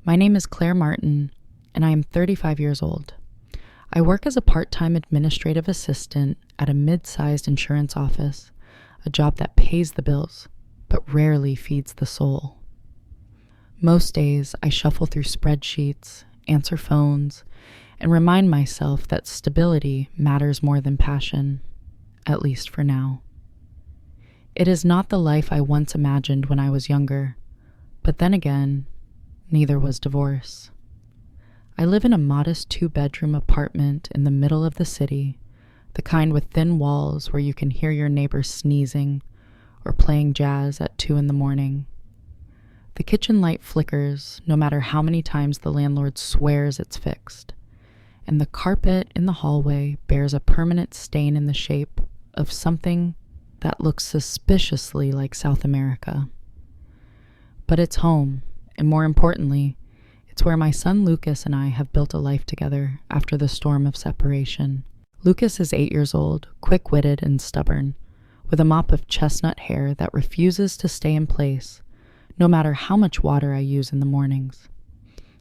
My name is Claire Martin, and I am 35 years old. I work as a part-time administrative assistant at a mid-sized insurance office, a job that pays the bills, but rarely feeds the soul. Most days, I shuffle through spreadsheets, answer phones, and remind myself that stability matters more than passion, at least for now. It is not the life I once imagined when I was younger, but then again, neither was divorce. I live in a modest 2-bedroom apartment in the middle of the city, the kind with thin walls where you can hear your neighbors sneezing or playing jazz at 2 a.m. The kitchen light flickers no matter how many times the landlord swears it's fixed, and the carpet in the hallway bears a permanent stain in the shape of something that looks suspiciously like South America. But it's home, and more importantly, it's where my son Lucas and I have built a life together after the storm of separation. Lucas is 8 years old, quick-witted and stubborn, with a mop of chestnut hair that refuses to stay in place, no matter how much water I use in the mornings.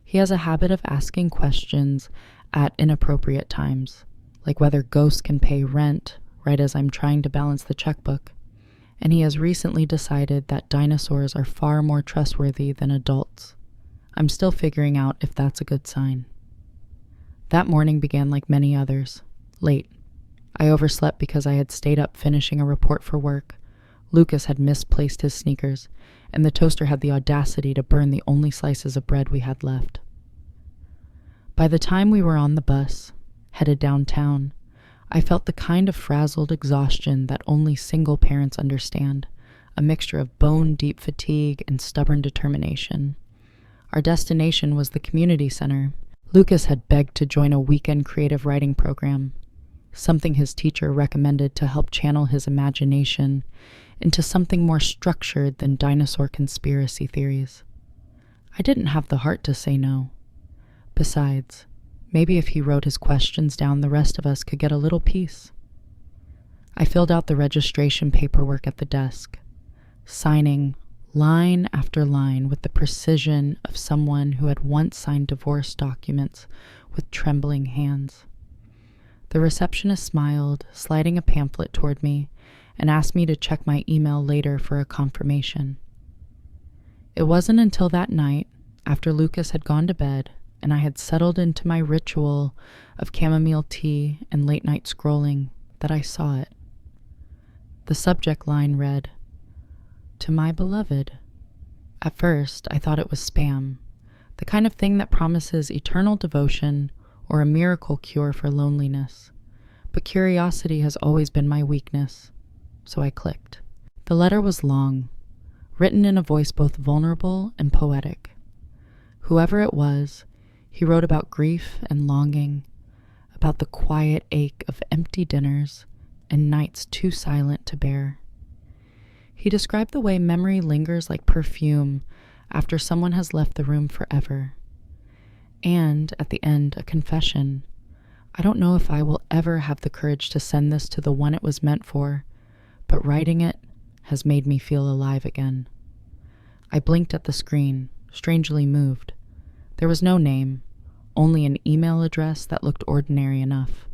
He has a habit of asking questions at inappropriate times, like whether ghosts can pay rent right as I'm trying to balance the checkbook. And he has recently decided that dinosaurs are far more trustworthy than adults. I'm still figuring out if that's a good sign. That morning began like many others, late. I overslept because I had stayed up finishing a report for work. Lucas had misplaced his sneakers, and the toaster had the audacity to burn the only slices of bread we had left. By the time we were on the bus, headed downtown, I felt the kind of frazzled exhaustion that only single parents understand, a mixture of bone-deep fatigue and stubborn determination. Our destination was the community center. Lucas had begged to join a weekend creative writing program, something his teacher recommended to help channel his imagination into something more structured than dinosaur conspiracy theories. I didn't have the heart to say no. Besides, maybe if he wrote his questions down, the rest of us could get a little peace. I filled out the registration paperwork at the desk, signing line after line with the precision of someone who had once signed divorce documents with trembling hands. The receptionist smiled, sliding a pamphlet toward me, and asked me to check my email later for a confirmation. It wasn't until that night, after Lucas had gone to bed, and I had settled into my ritual of chamomile tea and late-night scrolling, that I saw it. The subject line read, "To my beloved." At first, I thought it was spam, the kind of thing that promises eternal devotion or a miracle cure for loneliness. But curiosity has always been my weakness, so I clicked. The letter was long, written in a voice both vulnerable and poetic. Whoever it was, he wrote about grief and longing, about the quiet ache of empty dinners and nights too silent to bear. He described the way memory lingers like perfume after someone has left the room forever. And, at the end, a confession. I don't know if I will ever have the courage to send this to the one it was meant for, but writing it has made me feel alive again. I blinked at the screen, strangely moved. There was no name, only an email address that looked ordinary enough.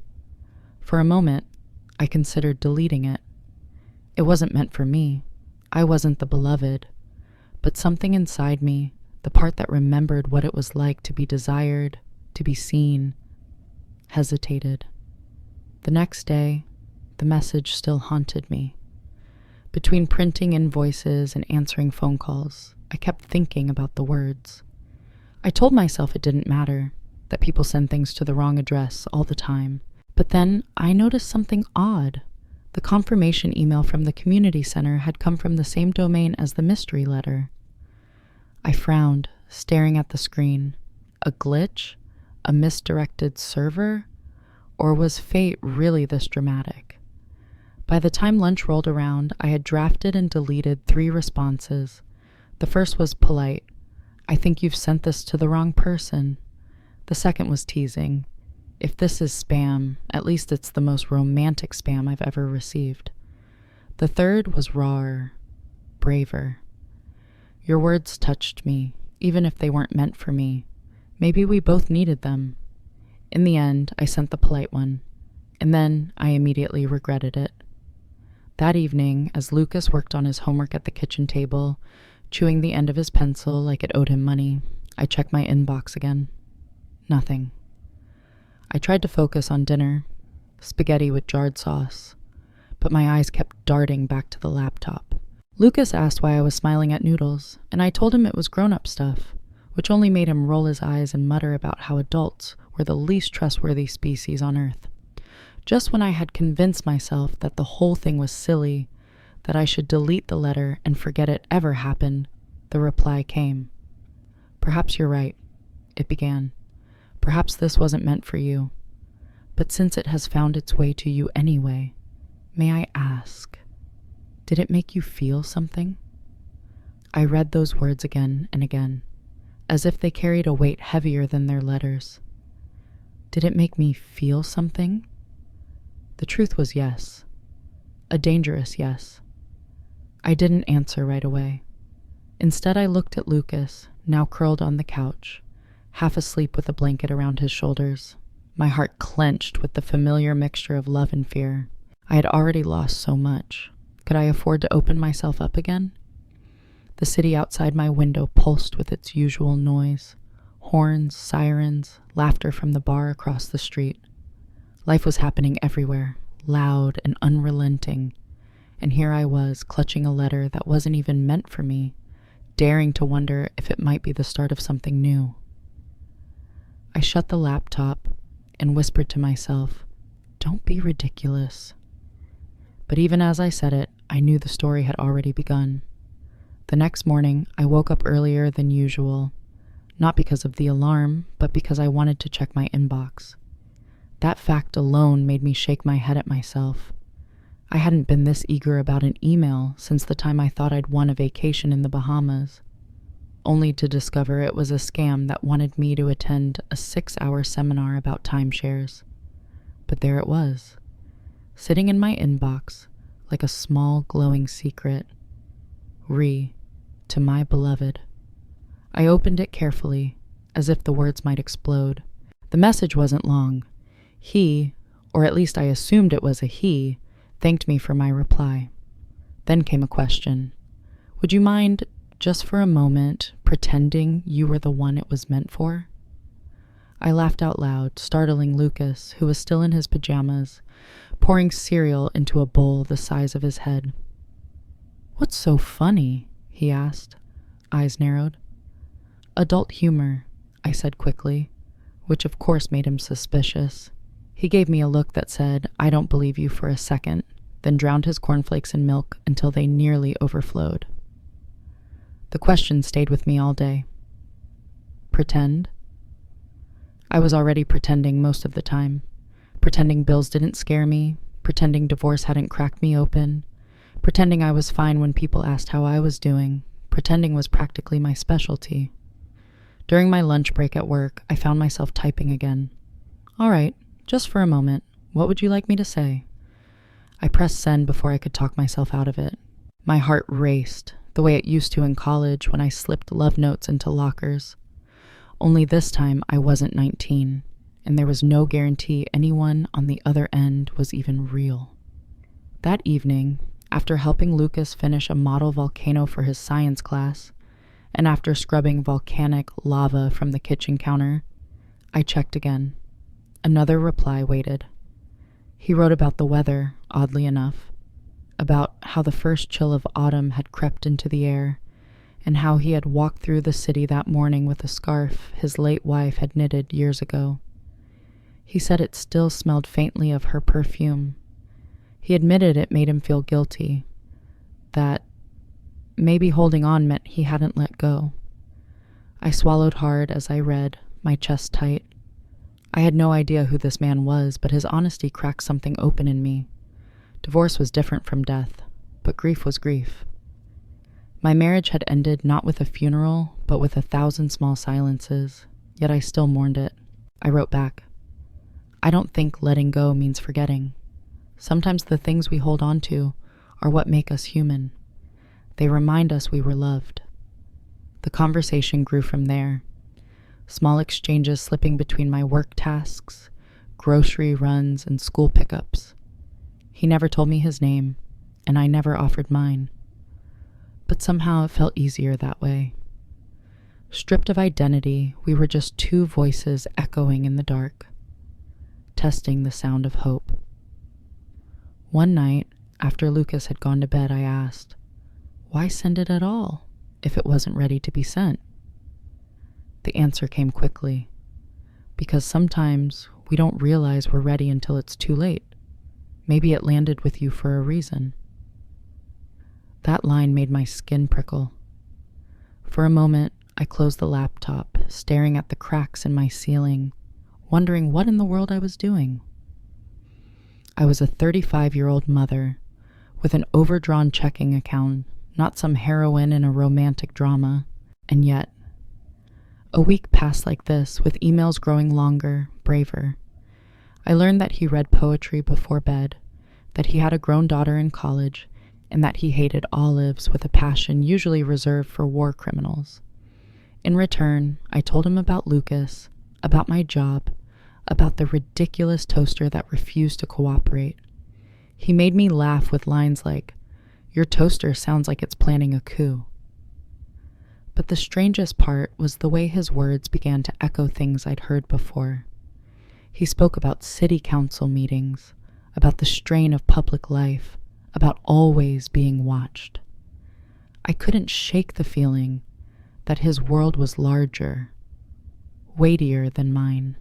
For a moment, I considered deleting it. It wasn't meant for me. I wasn't the beloved. But something inside me, the part that remembered what it was like to be desired, to be seen, hesitated. The next day, the message still haunted me. Between printing invoices and answering phone calls, I kept thinking about the words. I told myself it didn't matter, that people send things to the wrong address all the time. But then I noticed something odd. The confirmation email from the community center had come from the same domain as the mystery letter. I frowned, staring at the screen. A glitch? A misdirected server? Or was fate really this dramatic? By the time lunch rolled around, I had drafted and deleted 3 responses. The first was polite. "I think you've sent this to the wrong person." The second was teasing. "If this is spam, at least it's the most romantic spam I've ever received." The third was rawer, braver. "Your words touched me, even if they weren't meant for me. Maybe we both needed them. In the end, I sent the polite one, and then I immediately regretted it. That evening, as Lucas worked on his homework at the kitchen table, chewing the end of his pencil like it owed him money, I checked my inbox again. Nothing. I tried to focus on dinner, spaghetti with jarred sauce, but my eyes kept darting back to the laptop. Lucas asked why I was smiling at noodles, and I told him it was grown-up stuff, which only made him roll his eyes and mutter about how adults were the least trustworthy species on Earth. Just when I had convinced myself that the whole thing was silly, that I should delete the letter and forget it ever happened, the reply came. "Perhaps you're right," it began. "Perhaps this wasn't meant for you. But since it has found its way to you anyway, may I ask, did it make you feel something?" I read those words again and again, as if they carried a weight heavier than their letters. Did it make me feel something? The truth was yes. A dangerous yes. I didn't answer right away. Instead, I looked at Lucas, now curled on the couch, half asleep with a blanket around his shoulders. My heart clenched with the familiar mixture of love and fear. I had already lost so much. Could I afford to open myself up again? The city outside my window pulsed with its usual noise. Horns, sirens, laughter from the bar across the street. Life was happening everywhere, loud and unrelenting. And here I was, clutching a letter that wasn't even meant for me, daring to wonder if it might be the start of something new. I shut the laptop and whispered to myself, "Don't be ridiculous." But even as I said it, I knew the story had already begun. The next morning, I woke up earlier than usual, not because of the alarm, but because I wanted to check my inbox. That fact alone made me shake my head at myself. I hadn't been this eager about an email since the time I thought I'd won a vacation in the Bahamas, only to discover it was a scam that wanted me to attend a 6-hour seminar about timeshares. But there it was, sitting in my inbox like a small glowing secret. To my beloved. I opened it carefully, as if the words might explode. The message wasn't long. He, or at least I assumed it was a he, thanked me for my reply. Then came a question. Would you mind, just for a moment, pretending you were the one it was meant for? I laughed out loud, startling Lucas, who was still in his pajamas, pouring cereal into a bowl the size of his head. "What's so funny?" he asked, eyes narrowed. "Adult humor," I said quickly, which of course made him suspicious. He gave me a look that said, "I don't believe you for a second," then drowned his cornflakes in milk until they nearly overflowed. The question stayed with me all day. Pretend? I was already pretending most of the time. Pretending bills didn't scare me, pretending divorce hadn't cracked me open, pretending I was fine when people asked how I was doing. Pretending was practically my specialty. During my lunch break at work, I found myself typing again. "All right, just for a moment, what would you like me to say?" I pressed send before I could talk myself out of it. My heart raced, the way it used to in college when I slipped love notes into lockers. Only this time I wasn't 19, and there was no guarantee anyone on the other end was even real. That evening, after helping Lucas finish a model volcano for his science class, and after scrubbing volcanic lava from the kitchen counter, I checked again. Another reply waited. He wrote about the weather, oddly enough, about how the first chill of autumn had crept into the air, and how he had walked through the city that morning with a scarf his late wife had knitted years ago. He said it still smelled faintly of her perfume. He admitted it made him feel guilty, that maybe holding on meant he hadn't let go. I swallowed hard as I read, my chest tight. I had no idea who this man was, but his honesty cracked something open in me. Divorce was different from death, but grief was grief. My marriage had ended not with a funeral, but with 1,000 small silences, yet I still mourned it. I wrote back, "I don't think letting go means forgetting. Sometimes the things we hold on to are what make us human. They remind us we were loved. The conversation grew from there. Small exchanges slipping between my work tasks, grocery runs, and school pickups. He never told me his name, and I never offered mine. But somehow it felt easier that way. Stripped of identity, we were just two voices echoing in the dark, testing the sound of hope. One night, after Lucas had gone to bed, I asked, "Why send it at all, if it wasn't ready to be sent?" The answer came quickly. Because sometimes we don't realize we're ready until it's too late. Maybe it landed with you for a reason. That line made my skin prickle. For a moment, I closed the laptop, staring at the cracks in my ceiling, wondering what in the world I was doing. I was a 35-year-old mother with an overdrawn checking account, not some heroine in a romantic drama, and yet, a week passed like this, with emails growing longer, braver. I learned that he read poetry before bed, that he had a grown daughter in college, and that he hated olives with a passion usually reserved for war criminals. In return, I told him about Lucas, about my job, about the ridiculous toaster that refused to cooperate. He made me laugh with lines like, "Your toaster sounds like it's planning a coup." But the strangest part was the way his words began to echo things I'd heard before. He spoke about city council meetings, about the strain of public life, about always being watched. I couldn't shake the feeling that his world was larger, weightier than mine.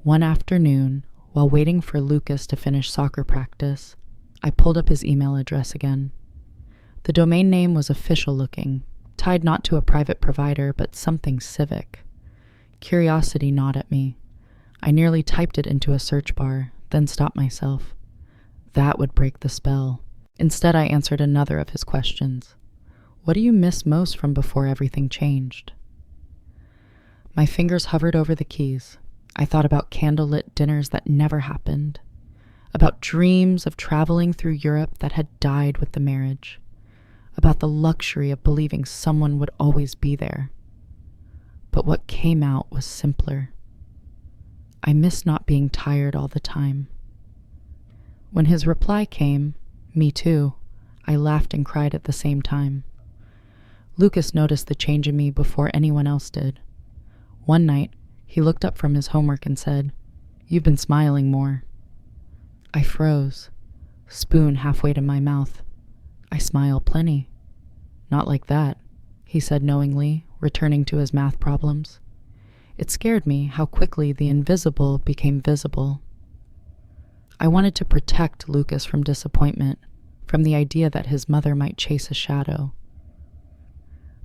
One afternoon, while waiting for Lucas to finish soccer practice, I pulled up his email address again. The domain name was official looking, tied not to a private provider, but something civic. Curiosity gnawed at me. I nearly typed it into a search bar, then stopped myself. That would break the spell. Instead, I answered another of his questions. What do you miss most from before everything changed? My fingers hovered over the keys. I thought about candlelit dinners that never happened, about dreams of traveling through Europe that had died with the marriage, about the luxury of believing someone would always be there. But what came out was simpler. I miss not being tired all the time. When his reply came, "Me too," I laughed and cried at the same time. Lucas noticed the change in me before anyone else did. One night, he looked up from his homework and said, "You've been smiling more." I froze, spoon halfway to my mouth. "I smile plenty." "Not like that," he said knowingly, returning to his math problems. It scared me how quickly the invisible became visible. I wanted to protect Lucas from disappointment, from the idea that his mother might chase a shadow.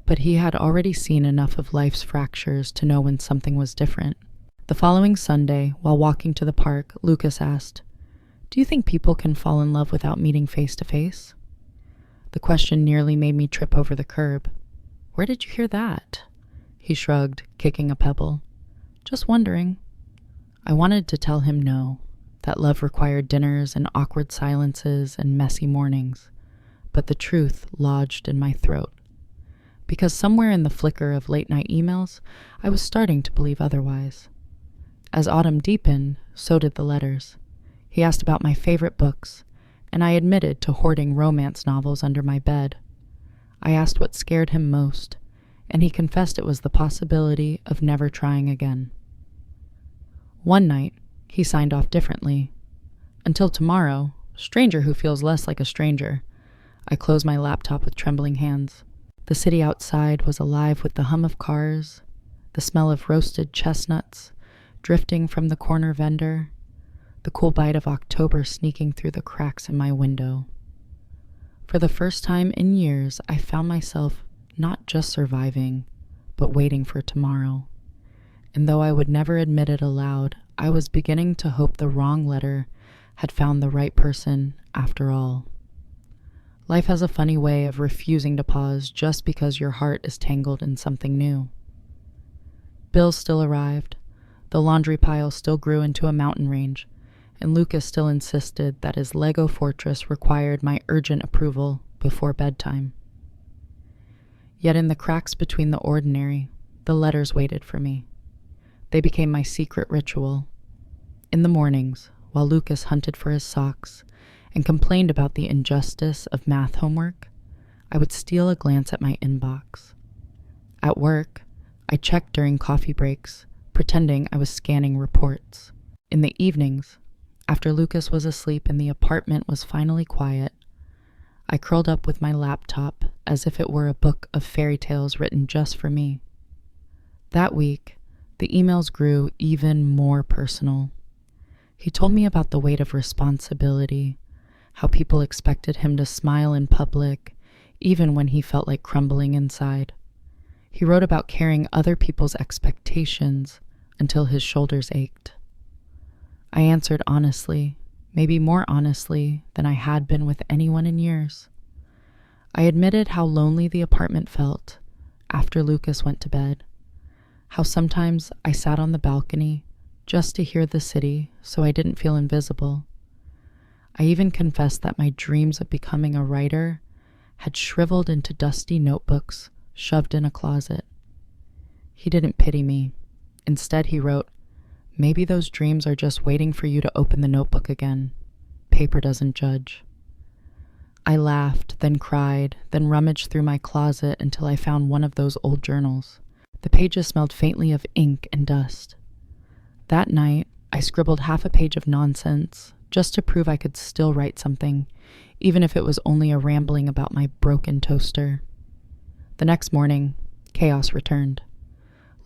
But he had already seen enough of life's fractures to know when something was different. The following Sunday, while walking to the park, Lucas asked, "Do you think people can fall in love without meeting face to face?" The question nearly made me trip over the curb. "Where did you hear that?" He shrugged, kicking a pebble. "Just wondering." I wanted to tell him no, that love required dinners and awkward silences and messy mornings, but the truth lodged in my throat. Because somewhere in the flicker of late-night emails, I was starting to believe otherwise. As autumn deepened, so did the letters. He asked about my favorite books, and I admitted to hoarding romance novels under my bed. I asked what scared him most, and he confessed it was the possibility of never trying again. One night, he signed off differently. "Until tomorrow, stranger who feels less like a stranger." I closed my laptop with trembling hands. The city outside was alive with the hum of cars, the smell of roasted chestnuts drifting from the corner vendor, the cool bite of October sneaking through the cracks in my window. For the first time in years, I found myself not just surviving, but waiting for tomorrow. And though I would never admit it aloud, I was beginning to hope the wrong letter had found the right person after all. Life has a funny way of refusing to pause just because your heart is tangled in something new. Bills still arrived, the laundry pile still grew into a mountain range, and Lucas still insisted that his Lego fortress required my urgent approval before bedtime. Yet in the cracks between the ordinary, the letters waited for me. They became my secret ritual. In the mornings, while Lucas hunted for his socks and complained about the injustice of math homework, I would steal a glance at my inbox. At work, I checked during coffee breaks, pretending I was scanning reports. In the evenings, after Lucas was asleep and the apartment was finally quiet, I curled up with my laptop as if it were a book of fairy tales written just for me. That week, the emails grew even more personal. He told me about the weight of responsibility, how people expected him to smile in public, even when he felt like crumbling inside. He wrote about carrying other people's expectations until his shoulders ached. I answered honestly, maybe more honestly than I had been with anyone in years. I admitted how lonely the apartment felt after Lucas went to bed, how sometimes I sat on the balcony just to hear the city so I didn't feel invisible. I even confessed that my dreams of becoming a writer had shriveled into dusty notebooks shoved in a closet. He didn't pity me. Instead, he wrote, "Maybe those dreams are just waiting for you to open the notebook again. Paper doesn't judge." I laughed, then cried, then rummaged through my closet until I found one of those old journals. The pages smelled faintly of ink and dust. That night, I scribbled half a page of nonsense just to prove I could still write something, even if it was only a rambling about my broken toaster. The next morning, chaos returned.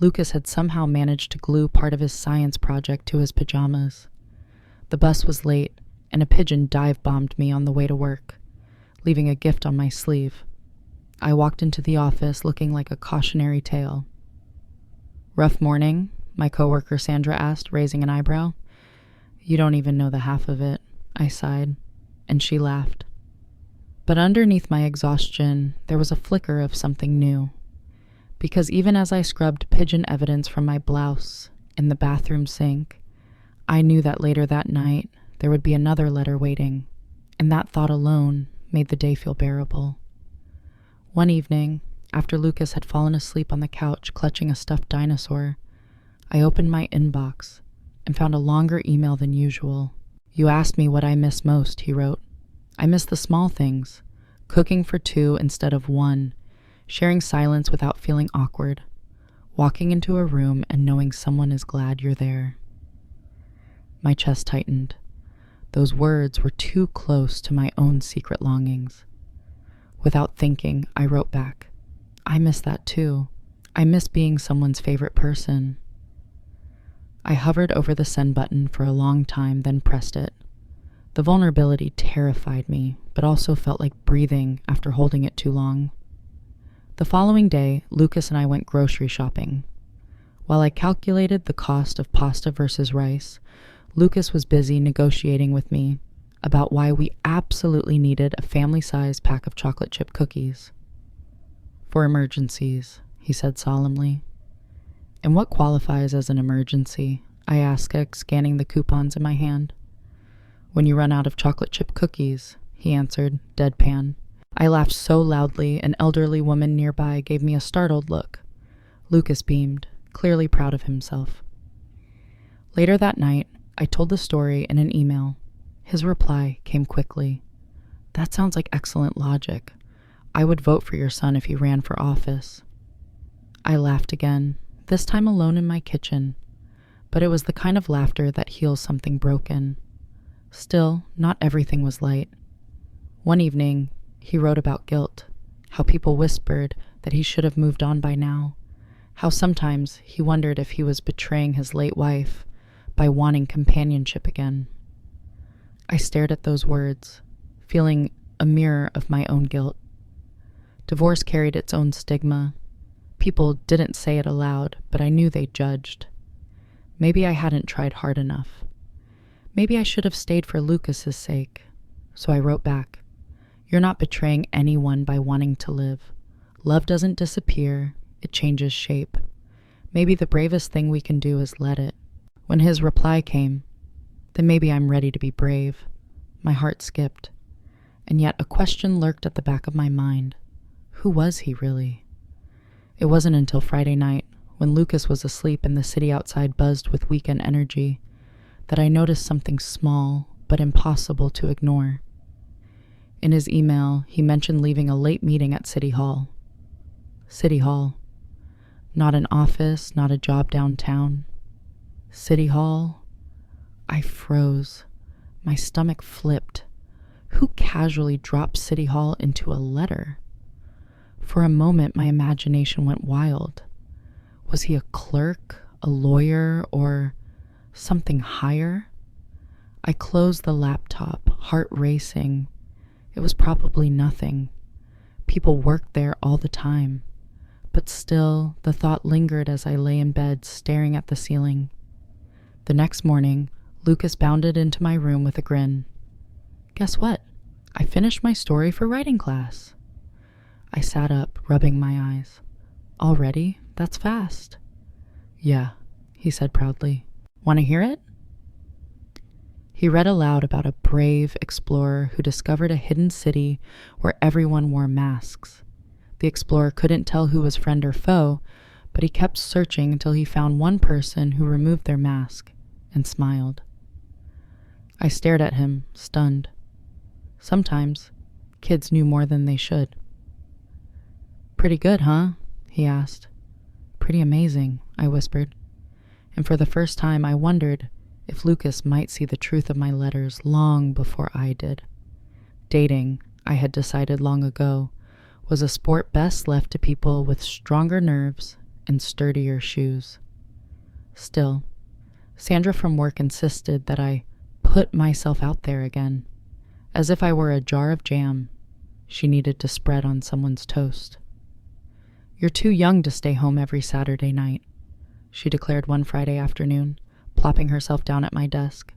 Lucas had somehow managed to glue part of his science project to his pajamas. The bus was late, and a pigeon dive-bombed me on the way to work, leaving a gift on my sleeve. I walked into the office looking like a cautionary tale. "Rough morning?" my coworker Sandra asked, raising an eyebrow. "You don't even know the half of it," I sighed, and she laughed. But underneath my exhaustion, there was a flicker of something new. Because even as I scrubbed pigeon evidence from my blouse in the bathroom sink, I knew that later that night there would be another letter waiting, and that thought alone made the day feel bearable. One evening, after Lucas had fallen asleep on the couch clutching a stuffed dinosaur, I opened my inbox and found a longer email than usual. "You asked me what I miss most," he wrote. "I miss the small things, cooking for 2 instead of 1, sharing silence without feeling awkward, walking into a room and knowing someone is glad you're there." My chest tightened. Those words were too close to my own secret longings. Without thinking, I wrote back, "I miss that too. I miss being someone's favorite person." I hovered over the send button for a long time, then pressed it. The vulnerability terrified me, but also felt like breathing after holding it too long. The following day, Lucas and I went grocery shopping. While I calculated the cost of pasta versus rice, Lucas was busy negotiating with me about why we absolutely needed a family-sized pack of chocolate chip cookies. "For emergencies," he said solemnly. "And what qualifies as an emergency?" I asked, scanning the coupons in my hand. "When you run out of chocolate chip cookies," he answered, deadpan. I laughed so loudly an elderly woman nearby gave me a startled look. Lucas beamed, clearly proud of himself. Later that night, I told the story in an email. His reply came quickly. "That sounds like excellent logic. I would vote for your son if he ran for office." I laughed again, this time alone in my kitchen, but it was the kind of laughter that heals something broken. Still, not everything was light. One evening, he wrote about guilt, how people whispered that he should have moved on by now, how sometimes he wondered if he was betraying his late wife by wanting companionship again. I stared at those words, feeling a mirror of my own guilt. Divorce carried its own stigma. People didn't say it aloud, but I knew they judged. Maybe I hadn't tried hard enough. Maybe I should have stayed for Lucas's sake. So I wrote back, "You're not betraying anyone by wanting to live. Love doesn't disappear, it changes shape. Maybe the bravest thing we can do is let it." When his reply came, "Then maybe I'm ready to be brave," my heart skipped. And yet a question lurked at the back of my mind. Who was he really? It wasn't until Friday night, when Lucas was asleep and the city outside buzzed with weekend energy, that I noticed something small but impossible to ignore. In his email, he mentioned leaving a late meeting at City Hall. City Hall. Not an office, not a job downtown. City Hall. I froze. My stomach flipped. Who casually dropped City Hall into a letter? For a moment, my imagination went wild. Was he a clerk, a lawyer, or something higher? I closed the laptop, heart racing. It was probably nothing. People worked there all the time. But still, the thought lingered as I lay in bed, staring at the ceiling. The next morning, Lucas bounded into my room with a grin. Guess what? I finished my story for writing class. I sat up, rubbing my eyes. Already? That's fast. Yeah, he said proudly. Want to hear it? He read aloud about a brave explorer who discovered a hidden city where everyone wore masks. The explorer couldn't tell who was friend or foe, but he kept searching until he found one person who removed their mask and smiled. I stared at him, stunned. Sometimes, kids knew more than they should. Pretty good, huh? He asked. Pretty amazing, I whispered. And for the first time, I wondered if Lucas might see the truth of my letters long before I did. Dating, I had decided long ago, was a sport best left to people with stronger nerves and sturdier shoes. Still, Sandra from work insisted that I put myself out there again, as if I were a jar of jam she needed to spread on someone's toast. You're too young to stay home every Saturday night, she declared one Friday afternoon, plopping herself down at my desk.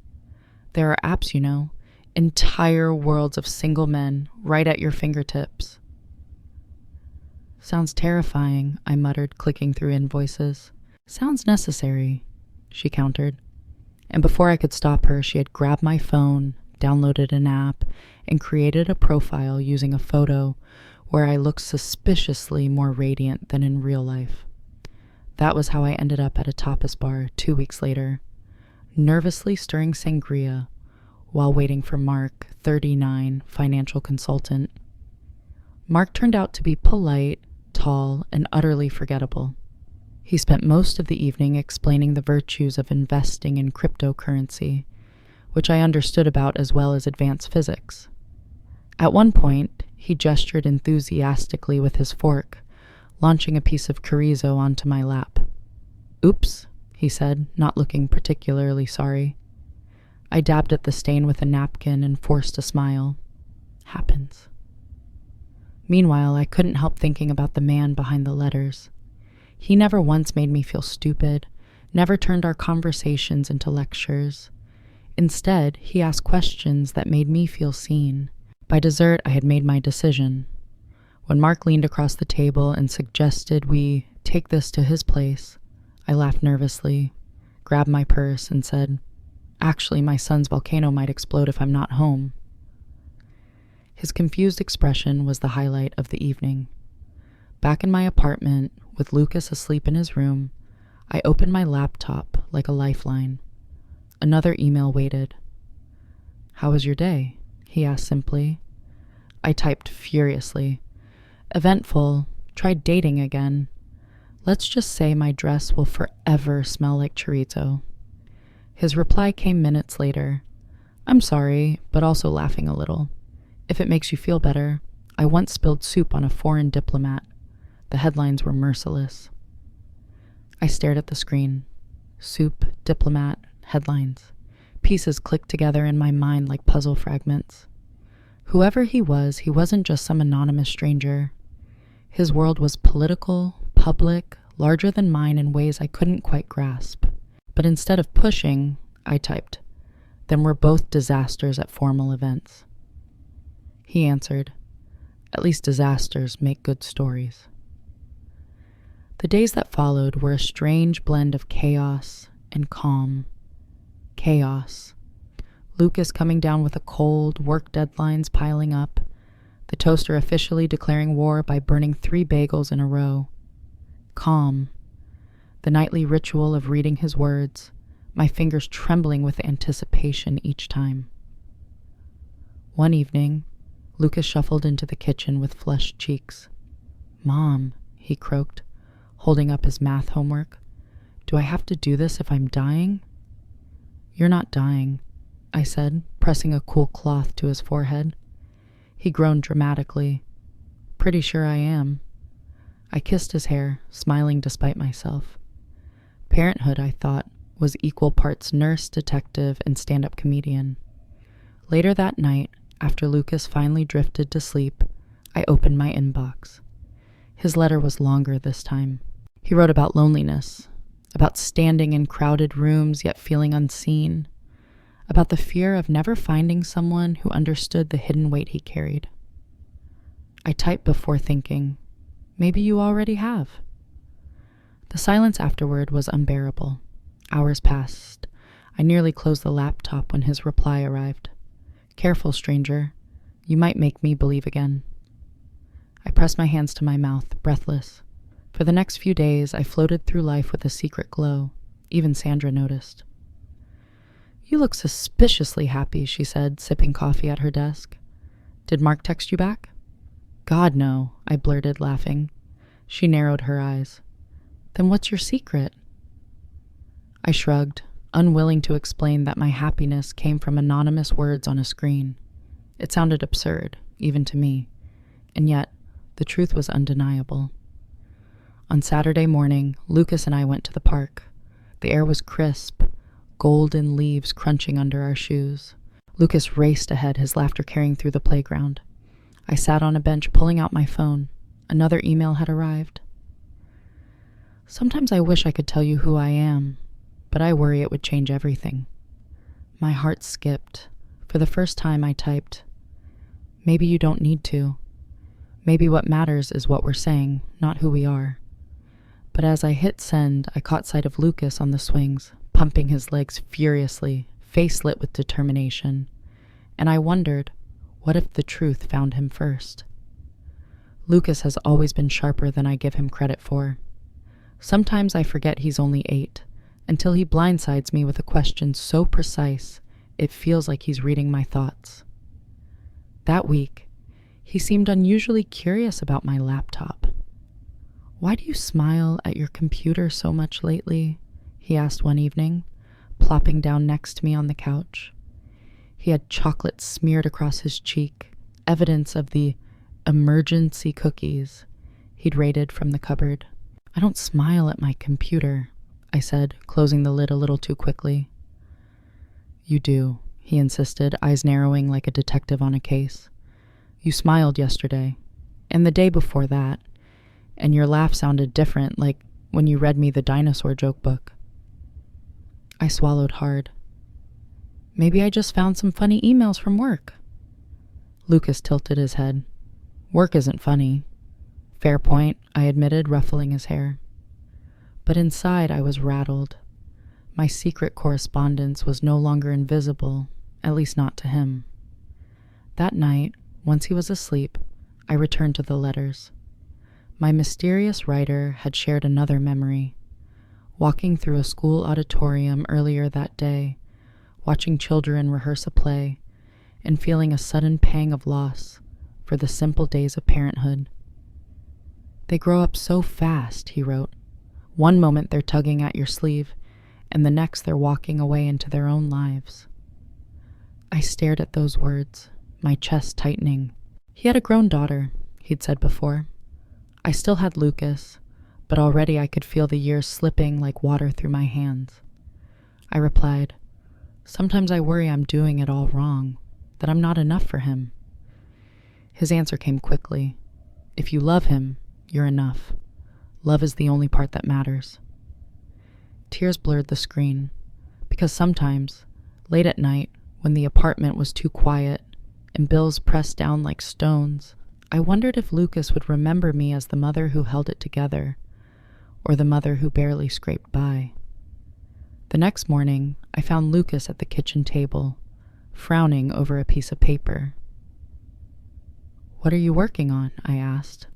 There are apps, you know, entire worlds of single men right at your fingertips. Sounds terrifying, I muttered, clicking through invoices. Sounds necessary, she countered. And before I could stop her, she had grabbed my phone, downloaded an app, and created a profile using a photo where I looked suspiciously more radiant than in real life. That was how I ended up at a tapas bar 2 weeks later, nervously stirring sangria while waiting for Mark, 39, financial consultant. Mark turned out to be polite, tall, and utterly forgettable. He spent most of the evening explaining the virtues of investing in cryptocurrency, which I understood about as well as advanced physics. At one point, he gestured enthusiastically with his fork, launching a piece of chorizo onto my lap. Oops, he said, not looking particularly sorry. I dabbed at the stain with a napkin and forced a smile. Happens. Meanwhile, I couldn't help thinking about the man behind the letters. He never once made me feel stupid, never turned our conversations into lectures. Instead, he asked questions that made me feel seen. By dessert, I had made my decision. When Mark leaned across the table and suggested we take this to his place, I laughed nervously, grabbed my purse, and said, "Actually, my son's volcano might explode if I'm not home." His confused expression was the highlight of the evening. Back in my apartment, with Lucas asleep in his room, I opened my laptop like a lifeline. Another email waited. "How was your day?" he asked simply. I typed furiously. "Eventful. Tried dating again. Let's just say my dress will forever smell like chorizo." His reply came minutes later. "I'm sorry, but also laughing a little. If it makes you feel better, I once spilled soup on a foreign diplomat. The headlines were merciless." I stared at the screen. Soup, diplomat, headlines. Pieces clicked together in my mind like puzzle fragments. Whoever he wasn't just some anonymous stranger. His world was political, public, larger than mine in ways I couldn't quite grasp. But instead of pushing, I typed, "Then we're both disasters at formal events." He answered, "At least disasters make good stories." The days that followed were a strange blend of chaos and calm. Chaos. Lucas coming down with a cold, work deadlines piling up, the toaster officially declaring war by burning 3 bagels in a row. calm, the nightly ritual of reading his words, my fingers trembling with anticipation each time. One evening, Lucas shuffled into the kitchen with flushed cheeks. "Mom," he croaked, holding up his math homework, "do I have to do this if I'm dying?" "You're not dying," I said, pressing a cool cloth to his forehead. He groaned dramatically. "Pretty sure I am." I kissed his hair, smiling despite myself. Parenthood, I thought, was equal parts nurse, detective, and stand-up comedian. Later that night, after Lucas finally drifted to sleep, I opened my inbox. His letter was longer this time. He wrote about loneliness, about standing in crowded rooms yet feeling unseen, about the fear of never finding someone who understood the hidden weight he carried. I typed before thinking, maybe you already have. The silence afterward was unbearable. Hours passed. I nearly closed the laptop when his reply arrived. "Careful, stranger. You might make me believe again." I pressed my hands to my mouth, breathless. For the next few days, I floated through life with a secret glow. Even Sandra noticed. "You look suspiciously happy," she said, sipping coffee at her desk. "Did Mark text you back?" "God, no," I blurted, laughing. She narrowed her eyes. "Then what's your secret?" I shrugged, unwilling to explain that my happiness came from anonymous words on a screen. It sounded absurd, even to me, and yet the truth was undeniable. On Saturday morning, Lucas and I went to the park. The air was crisp, golden leaves crunching under our shoes. Lucas raced ahead, his laughter carrying through the playground. I sat on a bench pulling out my phone. Another email had arrived. "Sometimes I wish I could tell you who I am, but I worry it would change everything." My heart skipped. For the first time I typed, "Maybe you don't need to. Maybe what matters is what we're saying, not who we are." But as I hit send, I caught sight of Lucas on the swings, pumping his legs furiously, face lit with determination. And I wondered, what if the truth found him first? Lucas has always been sharper than I give him credit for. Sometimes I forget he's only 8, until he blindsides me with a question so precise, it feels like he's reading my thoughts. That week, he seemed unusually curious about my laptop. "Why do you smile at your computer so much lately?" he asked one evening, plopping down next to me on the couch. He had chocolate smeared across his cheek, evidence of the emergency cookies he'd raided from the cupboard. "I don't smile at my computer," I said, closing the lid a little too quickly. "You do," he insisted, eyes narrowing like a detective on a case. "You smiled yesterday, and the day before that, and your laugh sounded different, like when you read me the dinosaur joke book." I swallowed hard. "Maybe I just found some funny emails from work." Lucas tilted his head. "Work isn't funny." "Fair point," I admitted, ruffling his hair. But inside I was rattled. My secret correspondence was no longer invisible, at least not to him. That night, once he was asleep, I returned to the letters. My mysterious writer had shared another memory. Walking through a school auditorium earlier that day, watching children rehearse a play, and feeling a sudden pang of loss for the simple days of parenthood. "They grow up so fast," he wrote. "One moment they're tugging at your sleeve, and the next they're walking away into their own lives." I stared at those words, my chest tightening. He had a grown daughter, he'd said before. I still had Lucas, but already I could feel the years slipping like water through my hands. I replied, "Sometimes I worry I'm doing it all wrong, that I'm not enough for him." His answer came quickly. "If you love him, you're enough. Love is the only part that matters." Tears blurred the screen, because sometimes, late at night, when the apartment was too quiet and bills pressed down like stones, I wondered if Lucas would remember me as the mother who held it together, or the mother who barely scraped by. The next morning, I found Lucas at the kitchen table, frowning over a piece of paper. "What are you working on?" I asked,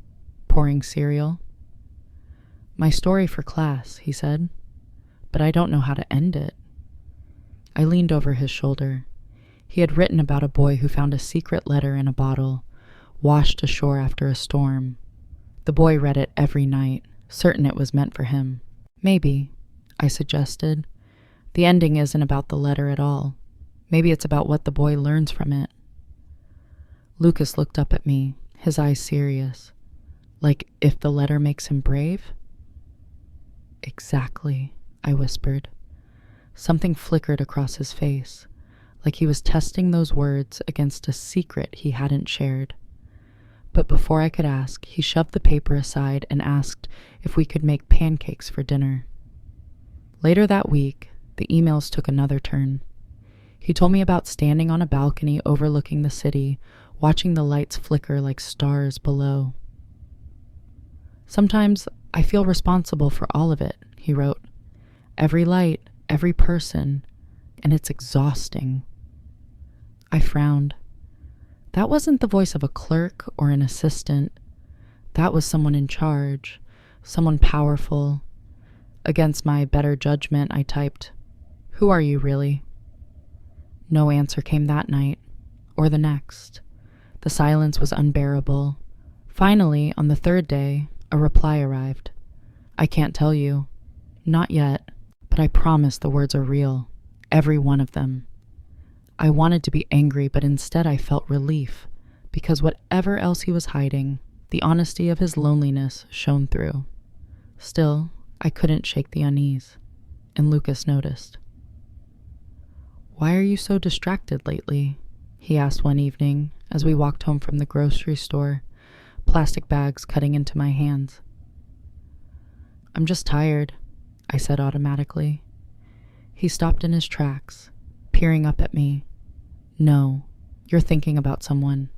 pouring cereal. My story for class, he said, but I don't know how to end it. I leaned over his shoulder. He had written about a boy who found a secret letter in a bottle, washed ashore after a storm. The boy read it every night, certain it was meant for him. Maybe, I suggested, the ending isn't about the letter at all. Maybe it's about what the boy learns from it. Lucas looked up at me, his eyes serious. Like if the letter makes him brave? Exactly, I whispered. Something flickered across his face, like he was testing those words against a secret he hadn't shared. But before I could ask, he shoved the paper aside and asked if we could make pancakes for dinner. Later that week, the emails took another turn. He told me about standing on a balcony overlooking the city, watching the lights flicker like stars below. Sometimes I feel responsible for all of it, he wrote. Every light, every person, and it's exhausting. I frowned. That wasn't the voice of a clerk or an assistant. That was someone in charge, someone powerful. Against my better judgment, I typed, "Who are you really?" No answer came that night, or the next. The silence was unbearable. Finally, on the third day, a reply arrived. "I can't tell you. Not yet, but I promise the words are real. Every one of them." I wanted to be angry, but instead I felt relief, because whatever else he was hiding, the honesty of his loneliness shone through. Still, I couldn't shake the unease, and Lucas noticed. "Why are you so distracted lately?" he asked one evening as we walked home from the grocery store, plastic bags cutting into my hands. "I'm just tired," I said automatically. He stopped in his tracks, peering up at me. "No, you're thinking about someone."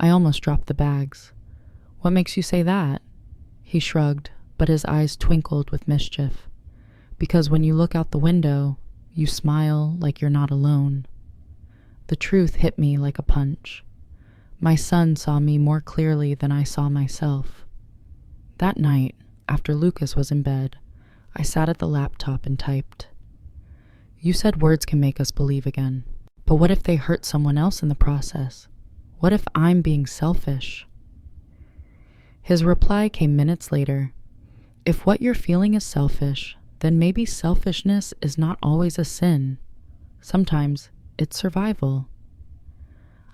I almost dropped the bags. "What makes you say that?" He shrugged, but his eyes twinkled with mischief. "Because when you look out the window, you smile like you're not alone." The truth hit me like a punch. My son saw me more clearly than I saw myself. That night, after Lucas was in bed, I sat at the laptop and typed. "You said words can make us believe again. But what if they hurt someone else in the process? What if I'm being selfish?" His reply came minutes later. "If what you're feeling is selfish, then maybe selfishness is not always a sin. Sometimes it's survival."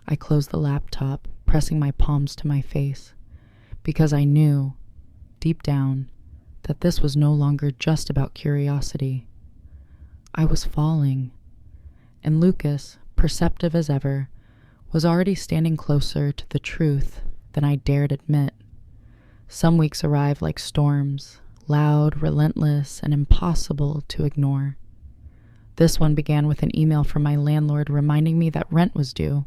I closed the laptop, pressing my palms to my face, because I knew, deep down, that this was no longer just about curiosity. I was falling, and Lucas, perceptive as ever, was already standing closer to the truth than I dared admit. Some weeks arrived like storms, loud, relentless, and impossible to ignore. This one began with an email from my landlord reminding me that rent was due,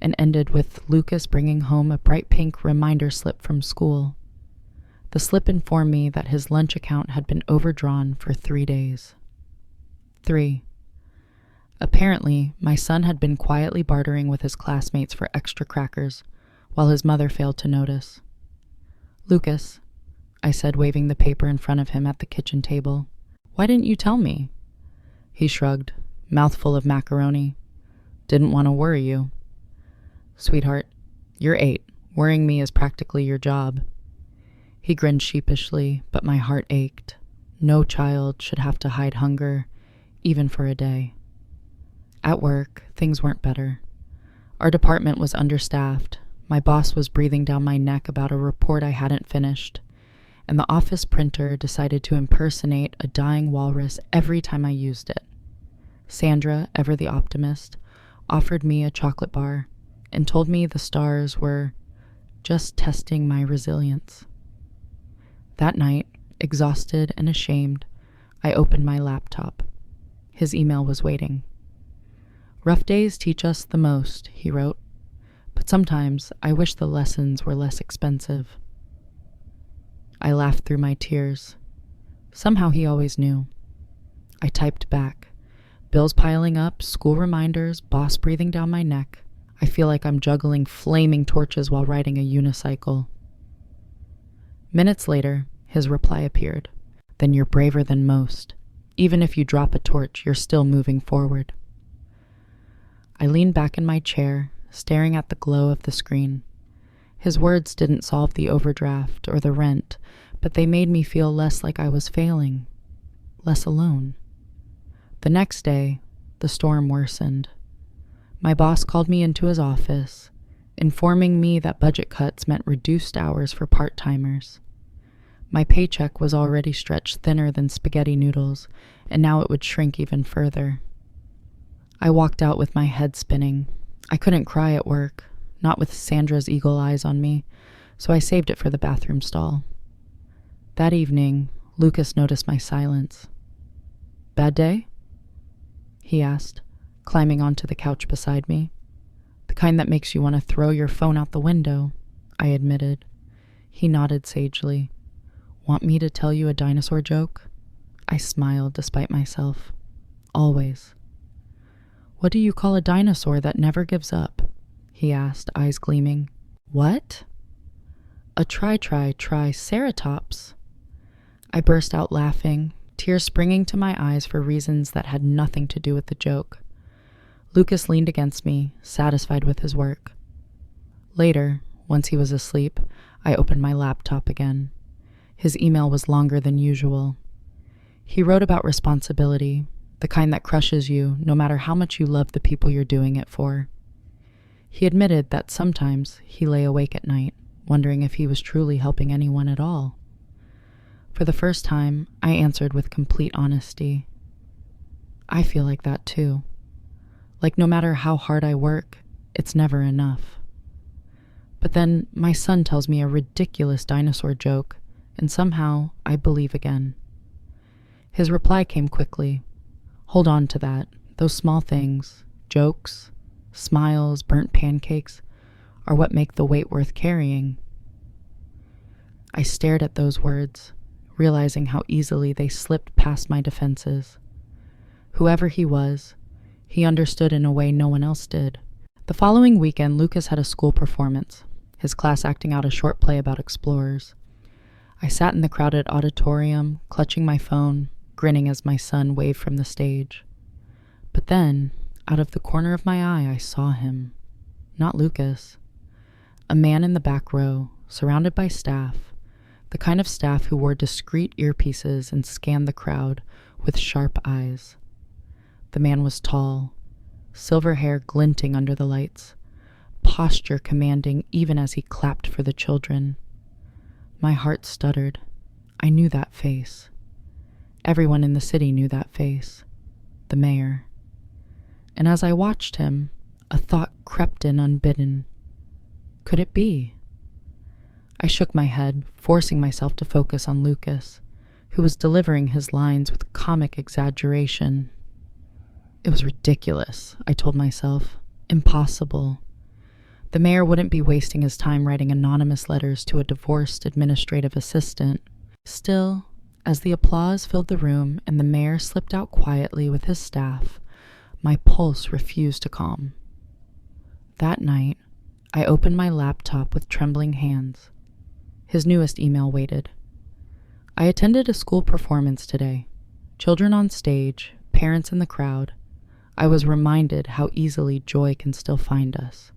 and ended with Lucas bringing home a bright pink reminder slip from school. The slip informed me that his lunch account had been overdrawn for 3 days. 3. Apparently, my son had been quietly bartering with his classmates for extra crackers, while his mother failed to notice. "Lucas," I said, waving the paper in front of him at the kitchen table, "why didn't you tell me?" He shrugged, mouthful of macaroni. "Didn't want to worry you." "Sweetheart, you're 8. Worrying me is practically your job." He grinned sheepishly, but my heart ached. No child should have to hide hunger, even for a day. At work, things weren't better. Our department was understaffed. My boss was breathing down my neck about a report I hadn't finished, and the office printer decided to impersonate a dying walrus every time I used it. Sandra, ever the optimist, offered me a chocolate bar and told me the stars were just testing my resilience. That night, exhausted and ashamed, I opened my laptop. His email was waiting. "Rough days teach us the most," he wrote, "but sometimes I wish the lessons were less expensive." I laughed through my tears. Somehow he always knew. I typed back. Bills piling up, school reminders, boss breathing down my neck. I feel like I'm juggling flaming torches while riding a unicycle. Minutes later, his reply appeared. Then you're braver than most. Even if you drop a torch, you're still moving forward. I leaned back in my chair, staring at the glow of the screen. His words didn't solve the overdraft or the rent, but they made me feel less like I was failing, less alone. The next day, the storm worsened. My boss called me into his office, informing me that budget cuts meant reduced hours for part-timers. My paycheck was already stretched thinner than spaghetti noodles, and now it would shrink even further. I walked out with my head spinning. I couldn't cry at work, not with Sandra's eagle eyes on me, so I saved it for the bathroom stall. That evening, Lucas noticed my silence. "Bad day?" he asked, climbing onto the couch beside me. "The kind that makes you want to throw your phone out the window," I admitted. He nodded sagely. "Want me to tell you a dinosaur joke?" I smiled despite myself. "Always." "What do you call a dinosaur that never gives up?" he asked, eyes gleaming. "What?" "A triceratops." I burst out laughing, tears springing to my eyes for reasons that had nothing to do with the joke. Lucas leaned against me, satisfied with his work. Later, once he was asleep, I opened my laptop again. His email was longer than usual. He wrote about responsibility, the kind that crushes you no matter how much you love the people you're doing it for. He admitted that sometimes he lay awake at night, wondering if he was truly helping anyone at all. For the first time, I answered with complete honesty. I feel like that too. Like no matter how hard I work, it's never enough. But then my son tells me a ridiculous dinosaur joke, and somehow I believe again. His reply came quickly. Hold on to that. Those small things, jokes, smiles, burnt pancakes, are what make the weight worth carrying. I stared at those words, realizing how easily they slipped past my defenses. Whoever he was, he understood in a way no one else did. The following weekend, Lucas had a school performance, his class acting out a short play about explorers. I sat in the crowded auditorium, clutching my phone, grinning as my son waved from the stage. But then, out of the corner of my eye, I saw him. Not Lucas. A man in the back row, surrounded by staff, the kind of staff who wore discreet earpieces and scanned the crowd with sharp eyes. The man was tall, silver hair glinting under the lights, posture commanding even as he clapped for the children. My heart stuttered. I knew that face. Everyone in the city knew that face. The mayor. And as I watched him, a thought crept in unbidden. Could it be? I shook my head, forcing myself to focus on Lucas, who was delivering his lines with comic exaggeration. It was ridiculous, I told myself. Impossible. The mayor wouldn't be wasting his time writing anonymous letters to a divorced administrative assistant. Still, as the applause filled the room and the mayor slipped out quietly with his staff, my pulse refused to calm. That night, I opened my laptop with trembling hands. His newest email waited. I attended a school performance today. Children on stage, parents in the crowd. I was reminded how easily joy can still find us.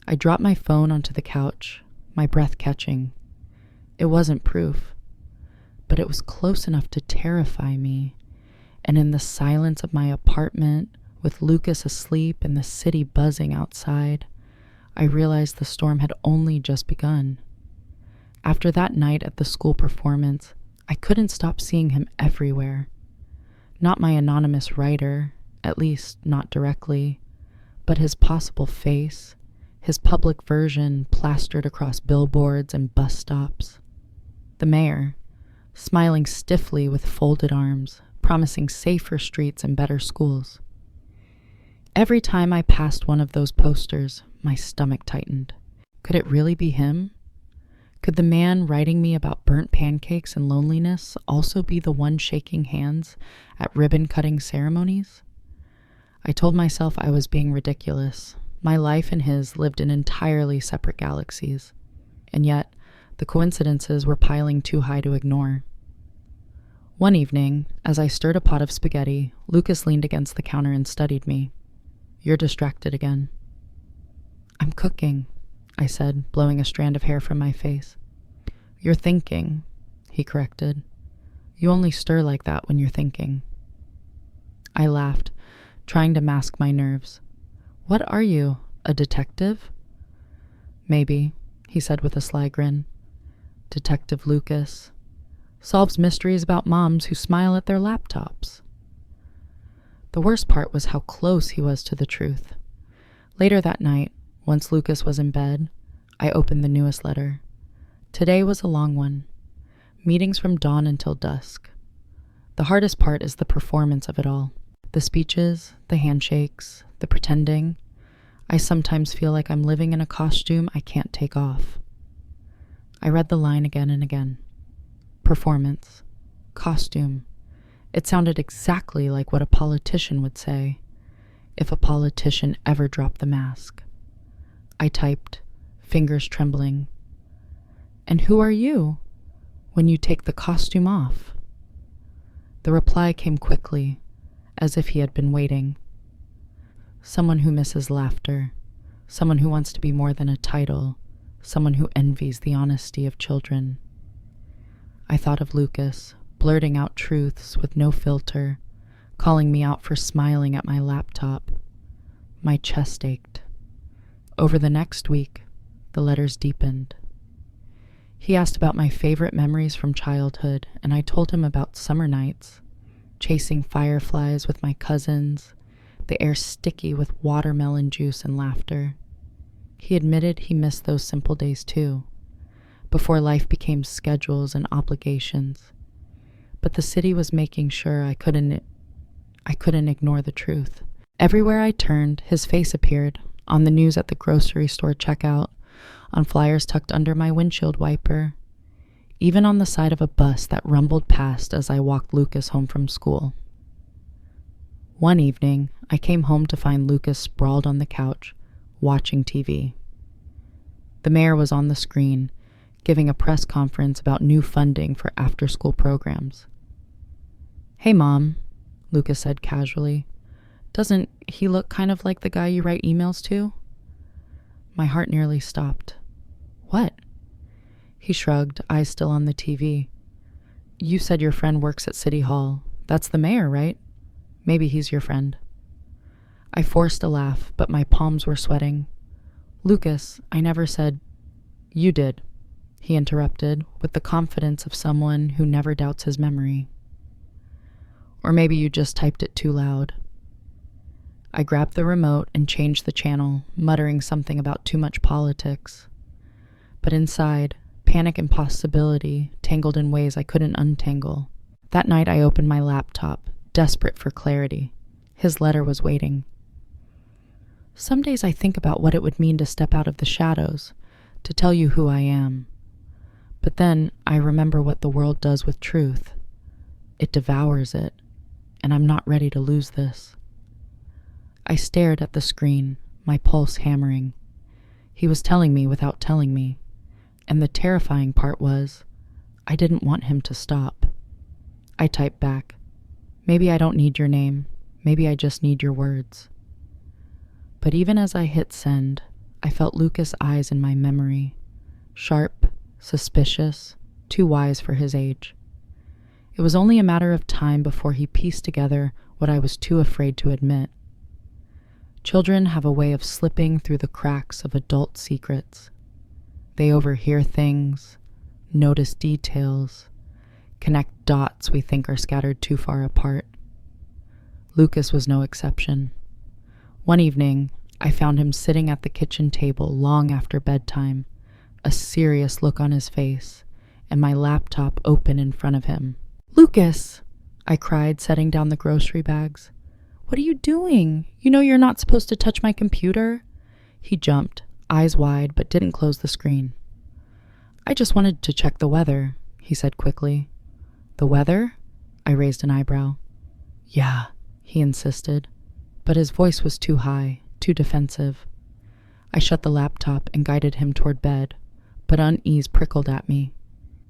I dropped my phone onto the couch, my breath catching. It wasn't proof, but it was close enough to terrify me. And in the silence of my apartment, with Lucas asleep and the city buzzing outside, I realized the storm had only just begun. After that night at the school performance, I couldn't stop seeing him everywhere. Not my anonymous writer, at least not directly, but his possible face, his public version plastered across billboards and bus stops. The mayor, smiling stiffly with folded arms, promising safer streets and better schools. Every time I passed one of those posters, my stomach tightened. Could it really be him? Could the man writing me about burnt pancakes and loneliness also be the one shaking hands at ribbon-cutting ceremonies? I told myself I was being ridiculous. My life and his lived in entirely separate galaxies. And yet, The coincidences were piling too high to ignore. One evening, as I stirred a pot of spaghetti, Lucas leaned against the counter and studied me. "You're distracted again." "I'm cooking," I said, blowing a strand of hair from my face. "You're thinking," he corrected. "You only stir like that when you're thinking." I laughed, trying to mask my nerves. "What are you, a detective?" "Maybe," he said with a sly grin. "Detective Lucas. Solves mysteries about moms who smile at their laptops." The worst part was how close he was to the truth. Later that night, once Lucas was in bed, I opened the newest letter. Today was a long one. Meetings from dawn until dusk. The hardest part is the performance of it all. The speeches, the handshakes, the pretending. I sometimes feel like I'm living in a costume I can't take off. I read the line again and again. Performance. Costume. It sounded exactly like what a politician would say, if a politician ever dropped the mask. I typed, fingers trembling. "And who are you when you take the costume off?" The reply came quickly, as if he had been waiting. "Someone who misses laughter, someone who wants to be more than a title, someone who envies the honesty of children." I thought of Lucas, blurting out truths with no filter, calling me out for smiling at my laptop. My chest ached. Over the next week, the letters deepened. He asked about my favorite memories from childhood, and I told him about summer nights, chasing fireflies with my cousins, the air sticky with watermelon juice and laughter. He admitted he missed those simple days too, before life became schedules and obligations. But the city was making sure I couldn't ignore the truth. Everywhere I turned, his face appeared, on the news at the grocery store checkout, on flyers tucked under my windshield wiper, even on the side of a bus that rumbled past as I walked Lucas home from school. One evening, I came home to find Lucas sprawled on the couch, watching TV. The mayor was on the screen, giving a press conference about new funding for after-school programs. "Hey, Mom," Lucas said casually. "Doesn't he look kind of like the guy you write emails to?" My heart nearly stopped. "What?" He shrugged, eyes still on the TV. "You said your friend works at City Hall. That's the mayor, right? Maybe he's your friend." I forced a laugh, but my palms were sweating. "Lucas, I never said—" "You did," he interrupted, with the confidence of someone who never doubts his memory. "Or maybe you just typed it too loud." I grabbed the remote and changed the channel, muttering something about too much politics. But inside, panic and possibility tangled in ways I couldn't untangle. That night I opened my laptop, desperate for clarity. His letter was waiting. Some days I think about what it would mean to step out of the shadows, to tell you who I am. But then I remember what the world does with truth. It devours it, and I'm not ready to lose this. I stared at the screen, my pulse hammering. He was telling me without telling me, and the terrifying part was, I didn't want him to stop. I typed back, "Maybe I don't need your name. Maybe I just need your words." But even as I hit send, I felt Lucas' eyes in my memory, sharp, suspicious, too wise for his age. It was only a matter of time before he pieced together what I was too afraid to admit. Children have a way of slipping through the cracks of adult secrets. They overhear things, notice details, connect dots we think are scattered too far apart. Lucas was no exception. One evening, I found him sitting at the kitchen table long after bedtime, a serious look on his face, and my laptop open in front of him. "Lucas!" I cried, setting down the grocery bags. "What are you doing? You know you're not supposed to touch my computer." He jumped, eyes wide, but didn't close the screen. "I just wanted to check the weather," he said quickly. "The weather?" I raised an eyebrow. "Yeah," he insisted, but his voice was too high, too defensive. I shut the laptop and guided him toward bed, but unease prickled at me.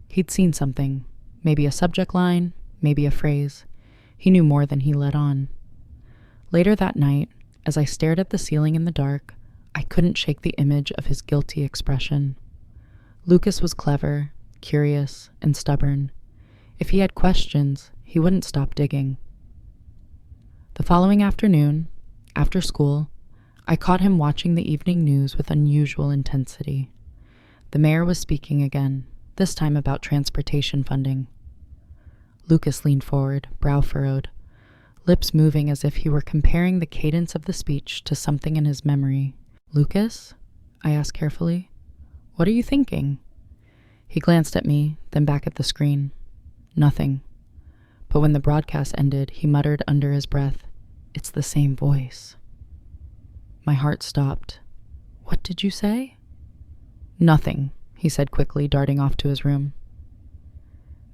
He'd seen something, maybe a subject line, maybe a phrase. He knew more than he let on. Later that night, as I stared at the ceiling in the dark, I couldn't shake the image of his guilty expression. Lucas was clever, curious, and stubborn. If he had questions, he wouldn't stop digging. The following afternoon, after school, I caught him watching the evening news with unusual intensity. The mayor was speaking again, this time about transportation funding. Lucas leaned forward, brow furrowed, lips moving as if he were comparing the cadence of the speech to something in his memory. "Lucas?" I asked carefully. "What are you thinking?" He glanced at me, then back at the screen. Nothing. But when the broadcast ended, he muttered under his breath, "It's the same voice." My heart stopped. "What did you say?" "Nothing," he said quickly, darting off to his room.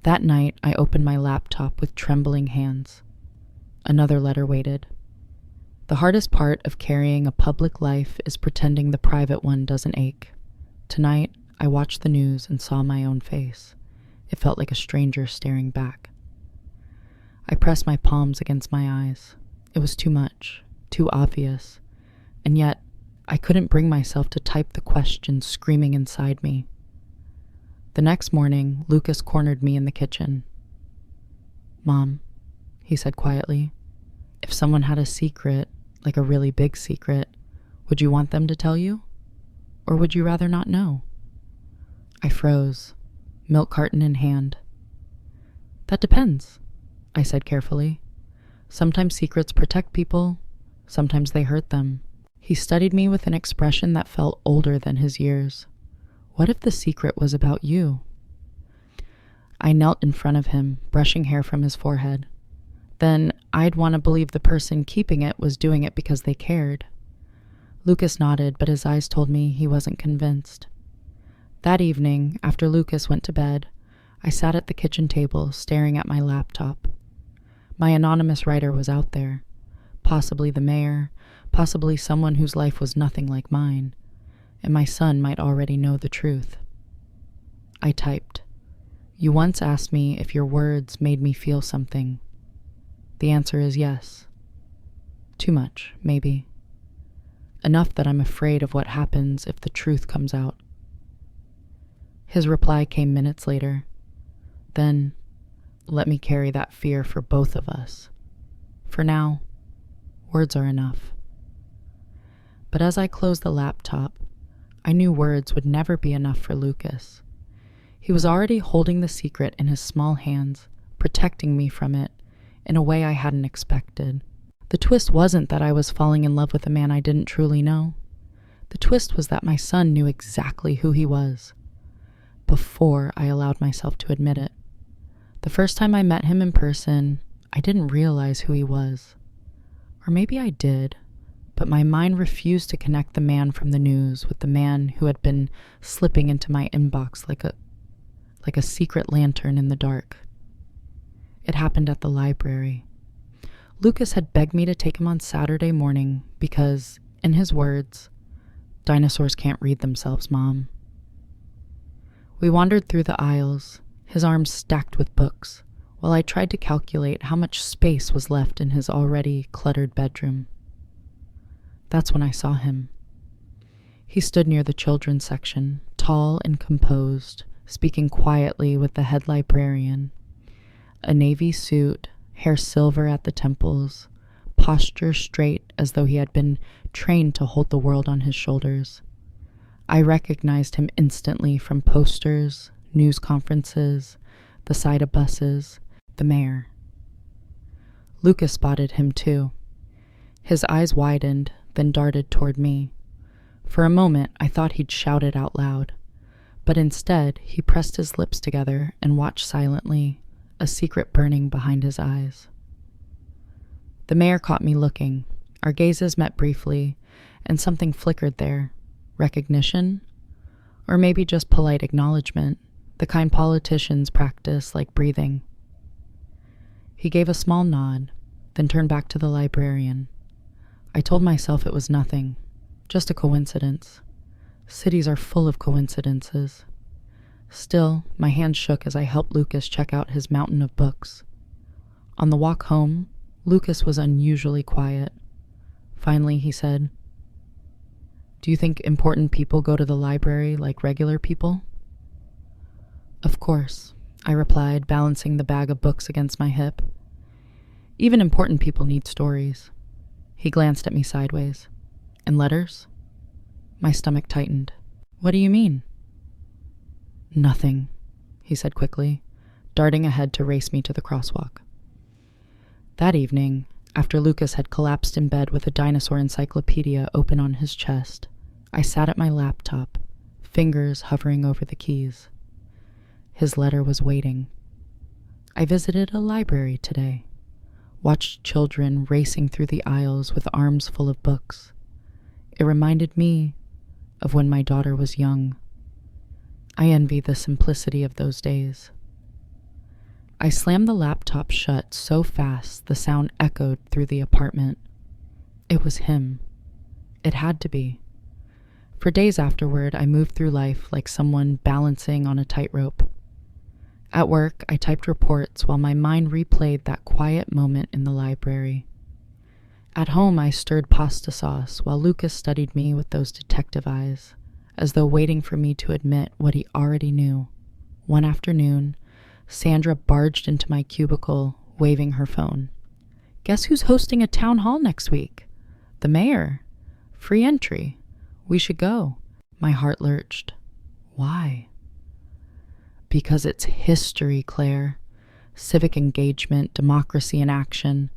That night, I opened my laptop with trembling hands. Another letter waited. The hardest part of carrying a public life is pretending the private one doesn't ache. Tonight, I watched the news and saw my own face. It felt like a stranger staring back. I pressed my palms against my eyes. It was too much, too obvious, and yet I couldn't bring myself to type the question screaming inside me. The next morning, Lucas cornered me in the kitchen. "Mom," he said quietly, "if someone had a secret, like a really big secret, would you want them to tell you? Or would you rather not know?" I froze, milk carton in hand. "That depends," I said carefully. "Sometimes secrets protect people, sometimes they hurt them." He studied me with an expression that felt older than his years. What if the secret was about you? I knelt in front of him, brushing hair from his forehead. Then I'd want to believe the person keeping it was doing it because they cared. Lucas nodded, but his eyes told me he wasn't convinced. That evening, after Lucas went to bed, I sat at the kitchen table, staring at my laptop. My anonymous writer was out there. Possibly the mayor, possibly someone whose life was nothing like mine, and my son might already know the truth. I typed, "You once asked me if your words made me feel something. The answer is yes. Too much, maybe. Enough that I'm afraid of what happens if the truth comes out." His reply came minutes later. "Then, let me carry that fear for both of us. For now, words are enough." But as I closed the laptop, I knew words would never be enough for Lucas. He was already holding the secret in his small hands, protecting me from it in a way I hadn't expected. The twist wasn't that I was falling in love with a man I didn't truly know. The twist was that my son knew exactly who he was, before I allowed myself to admit it. The first time I met him in person, I didn't realize who he was. Or maybe I did, but my mind refused to connect the man from the news with the man who had been slipping into my inbox like a secret lantern in the dark. It happened at the library. Lucas had begged me to take him on Saturday morning because, in his words, "Dinosaurs can't read themselves, Mom." We wandered through the aisles, his arms stacked with books, while I tried to calculate how much space was left in his already cluttered bedroom. That's when I saw him. He stood near the children's section, tall and composed, speaking quietly with the head librarian. A navy suit, hair silver at the temples, posture straight as though he had been trained to hold the world on his shoulders. I recognized him instantly from posters, news conferences, the side of buses, the mayor. Lucas spotted him too. His eyes widened, then darted toward me. For a moment, I thought he'd shout it out loud, but instead, he pressed his lips together and watched silently, a secret burning behind his eyes. The mayor caught me looking. Our gazes met briefly, and something flickered there. Recognition? Or maybe just polite acknowledgement, the kind politicians practice like breathing. He gave a small nod, then turned back to the librarian. I told myself it was nothing, just a coincidence. Cities are full of coincidences. Still, my hand shook as I helped Lucas check out his mountain of books. On the walk home, Lucas was unusually quiet. Finally, he said, "Do you think important people go to the library like regular people?" "Of course," I replied, balancing the bag of books against my hip. "Even important people need stories." He glanced at me sideways. "And letters?" My stomach tightened. "What do you mean?" "Nothing," he said quickly, darting ahead to race me to the crosswalk. That evening, after Lucas had collapsed in bed with a dinosaur encyclopedia open on his chest, I sat at my laptop, fingers hovering over the keys. His letter was waiting. I visited a library today, watched children racing through the aisles with arms full of books. It reminded me of when my daughter was young. I envy the simplicity of those days. I slammed the laptop shut so fast the sound echoed through the apartment. It was him. It had to be. For days afterward, I moved through life like someone balancing on a tightrope. At work, I typed reports while my mind replayed that quiet moment in the library. At home, I stirred pasta sauce while Lucas studied me with those detective eyes, as though waiting for me to admit what he already knew. One afternoon, Sandra barged into my cubicle, waving her phone. "Guess who's hosting a town hall next week? The mayor. Free entry. We should go." My heart lurched. Why? Because it's history, Claire. Civic engagement, democracy in action.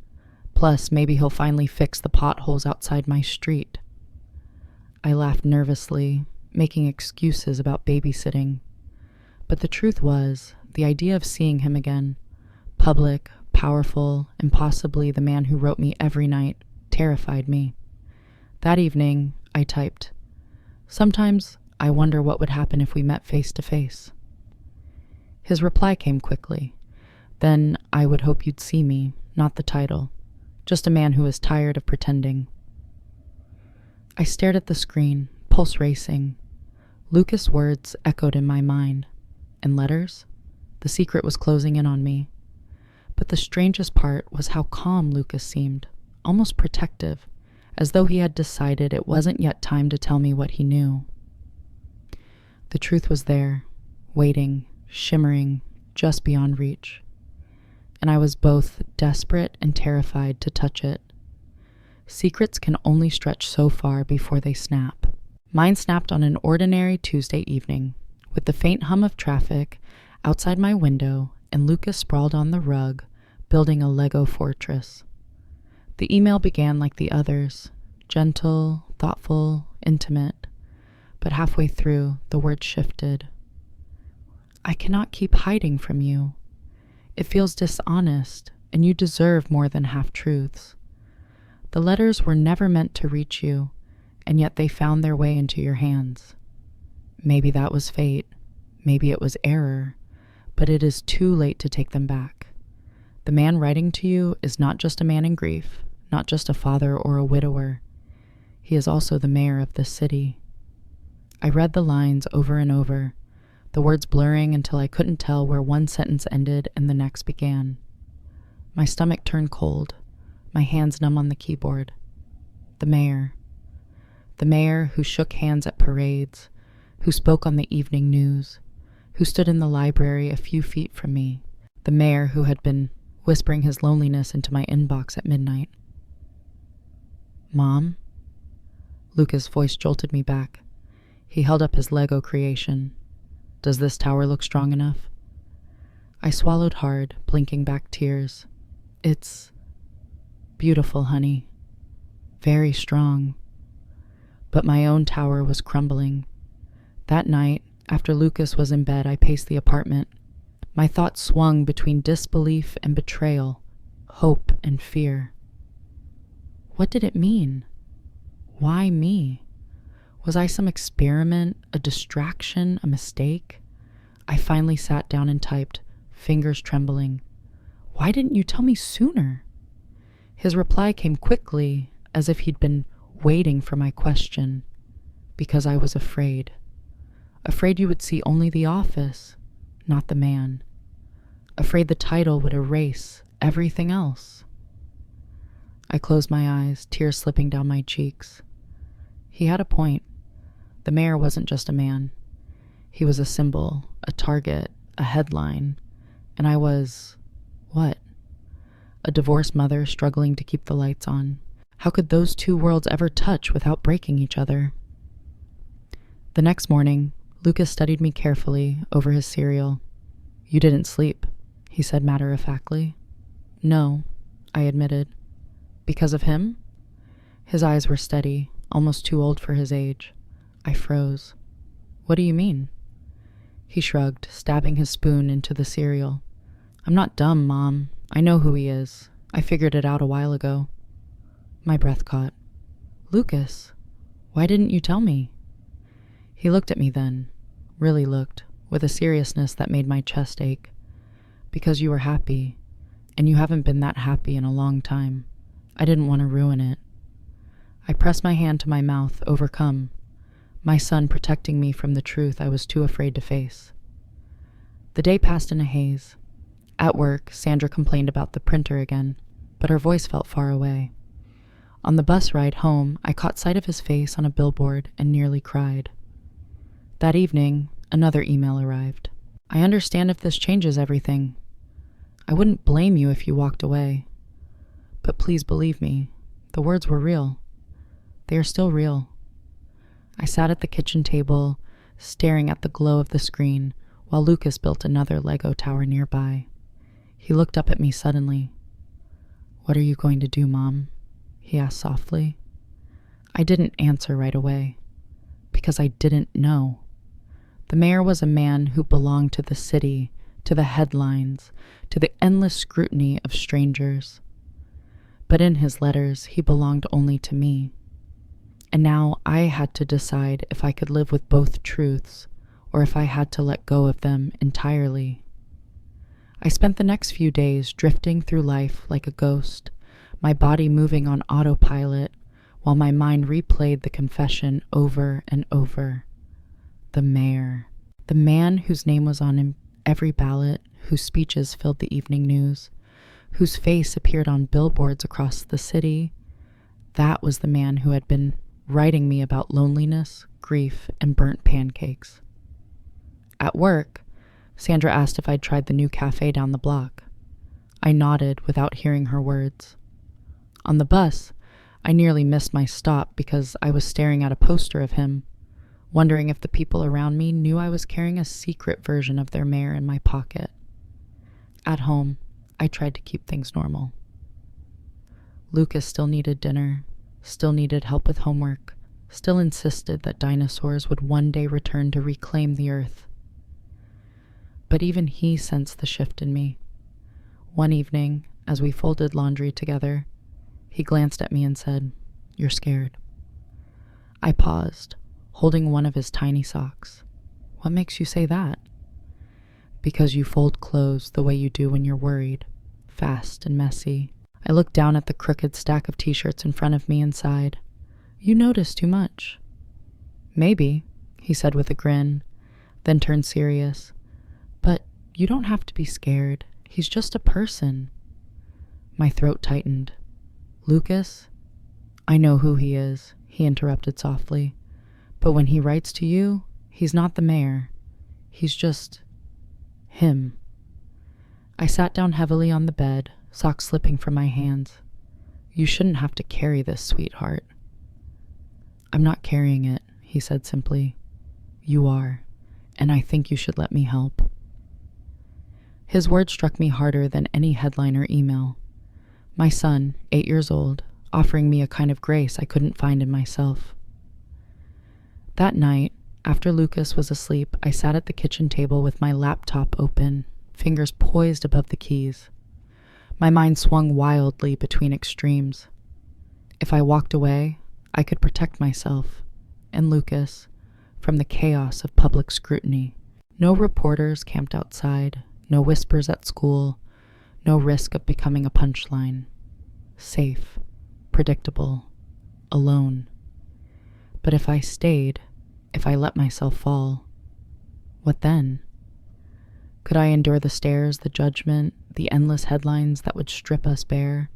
Plus, maybe he'll finally fix the potholes outside my street. I laughed nervously, making excuses about babysitting. But the truth was, the idea of seeing him again, public, powerful, and possibly the man who wrote me every night, terrified me. That evening, I typed, "Sometimes I wonder what would happen if we met face to face." His reply came quickly. "Then I would hope you'd see me, not the title. Just a man who is tired of pretending." I stared at the screen, pulse racing. Lucas' words echoed in my mind. And letters? The secret was closing in on me. But the strangest part was how calm Lucas seemed, almost protective, as though he had decided it wasn't yet time to tell me what he knew. The truth was there, waiting, shimmering, just beyond reach. And I was both desperate and terrified to touch it. Secrets can only stretch so far before they snap. Mine snapped on an ordinary Tuesday evening, with the faint hum of traffic outside my window and Lucas sprawled on the rug, building a Lego fortress. The email began like the others, gentle, thoughtful, intimate, but halfway through, the words shifted. "I cannot keep hiding from you. It feels dishonest, and you deserve more than half-truths. The letters were never meant to reach you, and yet they found their way into your hands. Maybe that was fate, maybe it was error, but it is too late to take them back. The man writing to you is not just a man in grief, not just a father or a widower. He is also the mayor of this city." I read the lines over and over, the words blurring until I couldn't tell where one sentence ended and the next began. My stomach turned cold, my hands numb on the keyboard. The mayor. The mayor who shook hands at parades, who spoke on the evening news, who stood in the library a few feet from me. The mayor who had been whispering his loneliness into my inbox at midnight. "Mom?" Lucas' voice jolted me back. He held up his Lego creation. "Does this tower look strong enough?" I swallowed hard, blinking back tears. "It's beautiful, honey. Very strong." But my own tower was crumbling. That night, after Lucas was in bed, I paced the apartment. My thoughts swung between disbelief and betrayal, hope and fear. What did it mean? Why me? Was I some experiment, a distraction, a mistake? I finally sat down and typed, fingers trembling. "Why didn't you tell me sooner?" His reply came quickly, as if he'd been waiting for my question. "Because I was afraid. Afraid you would see only the office, not the man. Afraid the title would erase everything else. I closed my eyes, tears slipping down my cheeks. He had a point. The mayor wasn't just a man. He was a symbol, a target, a headline, and I was, what? A divorced mother struggling to keep the lights on. How could those two worlds ever touch without breaking each other? The next morning, Lucas studied me carefully over his cereal. "You didn't sleep," he said matter-of-factly. "No," I admitted. "Because of him?" His eyes were steady, almost too old for his age. I froze. "What do you mean?" He shrugged, stabbing his spoon into the cereal. "I'm not dumb, Mom. I know who he is. I figured it out a while ago." My breath caught. "Lucas, why didn't you tell me?" He looked at me then, really looked, with a seriousness that made my chest ache. "Because you were happy, and you haven't been that happy in a long time. I didn't want to ruin it." I pressed my hand to my mouth, overcome. My son protecting me from the truth I was too afraid to face. The day passed in a haze. At work, Sandra complained about the printer again, but her voice felt far away. On the bus ride home, I caught sight of his face on a billboard and nearly cried. That evening, another email arrived. "I understand if this changes everything. I wouldn't blame you if you walked away. But please believe me, the words were real. They are still real." I sat at the kitchen table, staring at the glow of the screen, while Lucas built another Lego tower nearby. He looked up at me suddenly. "What are you going to do, Mom?" he asked softly. I didn't answer right away, because I didn't know. The mayor was a man who belonged to the city, to the headlines, to the endless scrutiny of strangers. But in his letters, he belonged only to me. And now I had to decide if I could live with both truths, or if I had to let go of them entirely. I spent the next few days drifting through life like a ghost, my body moving on autopilot, while my mind replayed the confession over and over. The mayor, the man whose name was on every ballot, whose speeches filled the evening news, whose face appeared on billboards across the city. That was the man who had been writing me about loneliness, grief, and burnt pancakes. At work, Sandra asked if I'd tried the new cafe down the block. I nodded without hearing her words. On the bus, I nearly missed my stop because I was staring at a poster of him, wondering if the people around me knew I was carrying a secret version of their mayor in my pocket. At home, I tried to keep things normal. Lucas still needed dinner, still needed help with homework, still insisted that dinosaurs would one day return to reclaim the earth. But even he sensed the shift in me. One evening, as we folded laundry together, he glanced at me and said, "You're scared." I paused, holding one of his tiny socks. "What makes you say that?" "Because you fold clothes the way you do when you're worried, fast and messy." I looked down at the crooked stack of t-shirts in front of me and sighed. "You notice too much." "Maybe," he said with a grin, then turned serious. "But you don't have to be scared. He's just a person." My throat tightened. "Lucas, I know who he is," he interrupted softly. "But when he writes to you, he's not the mayor. He's just him." I sat down heavily on the bed, socks slipping from my hands. "You shouldn't have to carry this, sweetheart." "I'm not carrying it," he said simply. "You are, and I think you should let me help." His words struck me harder than any headline or email. My son, 8 years old, offering me a kind of grace I couldn't find in myself. That night, after Lucas was asleep, I sat at the kitchen table with my laptop open, fingers poised above the keys. My mind swung wildly between extremes. If I walked away, I could protect myself, and Lucas, from the chaos of public scrutiny. No reporters camped outside, no whispers at school, no risk of becoming a punchline. Safe, predictable, alone. But if I stayed, if I let myself fall, What then? Could I endure the stares, the judgment, the endless headlines that would strip us bare?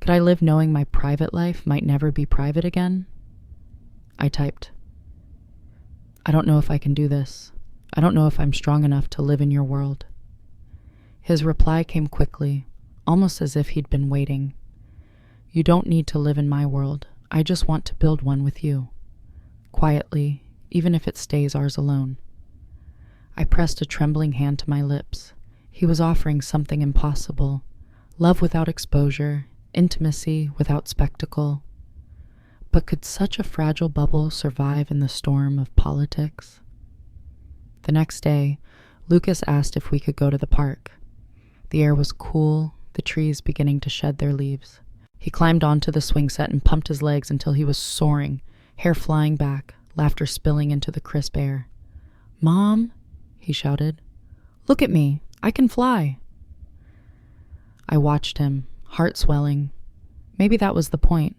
Could I live knowing my private life might never be private again? I typed, I don't know if I can do this. I don't know if I'm strong enough to live in your world. His reply came quickly, almost as if he'd been waiting. You don't need to live in my world. I just want to build one with you. Quietly, even if it stays ours alone. I pressed a trembling hand to my lips. He was offering something impossible. Love without exposure, intimacy without spectacle. But could such a fragile bubble survive in the storm of politics? The next day, Lucas asked if we could go to the park. The air was cool, the trees beginning to shed their leaves. He climbed onto the swing set and pumped his legs until he was soaring, hair flying back, laughter spilling into the crisp air. Mom, he shouted, look at me, I can fly. I watched him, heart swelling. Maybe that was the point.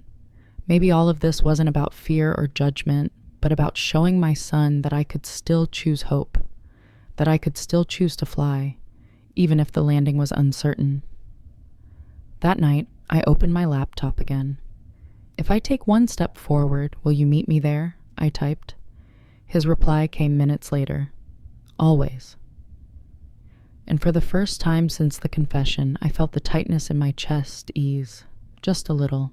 Maybe all of this wasn't about fear or judgment, but about showing my son that I could still choose hope, that I could still choose to fly, even if the landing was uncertain. That night, I opened my laptop again. If I take one step forward, will you meet me there? I typed. His reply came minutes later. Always. And for the first time since the confession, I felt the tightness in my chest ease, just a little.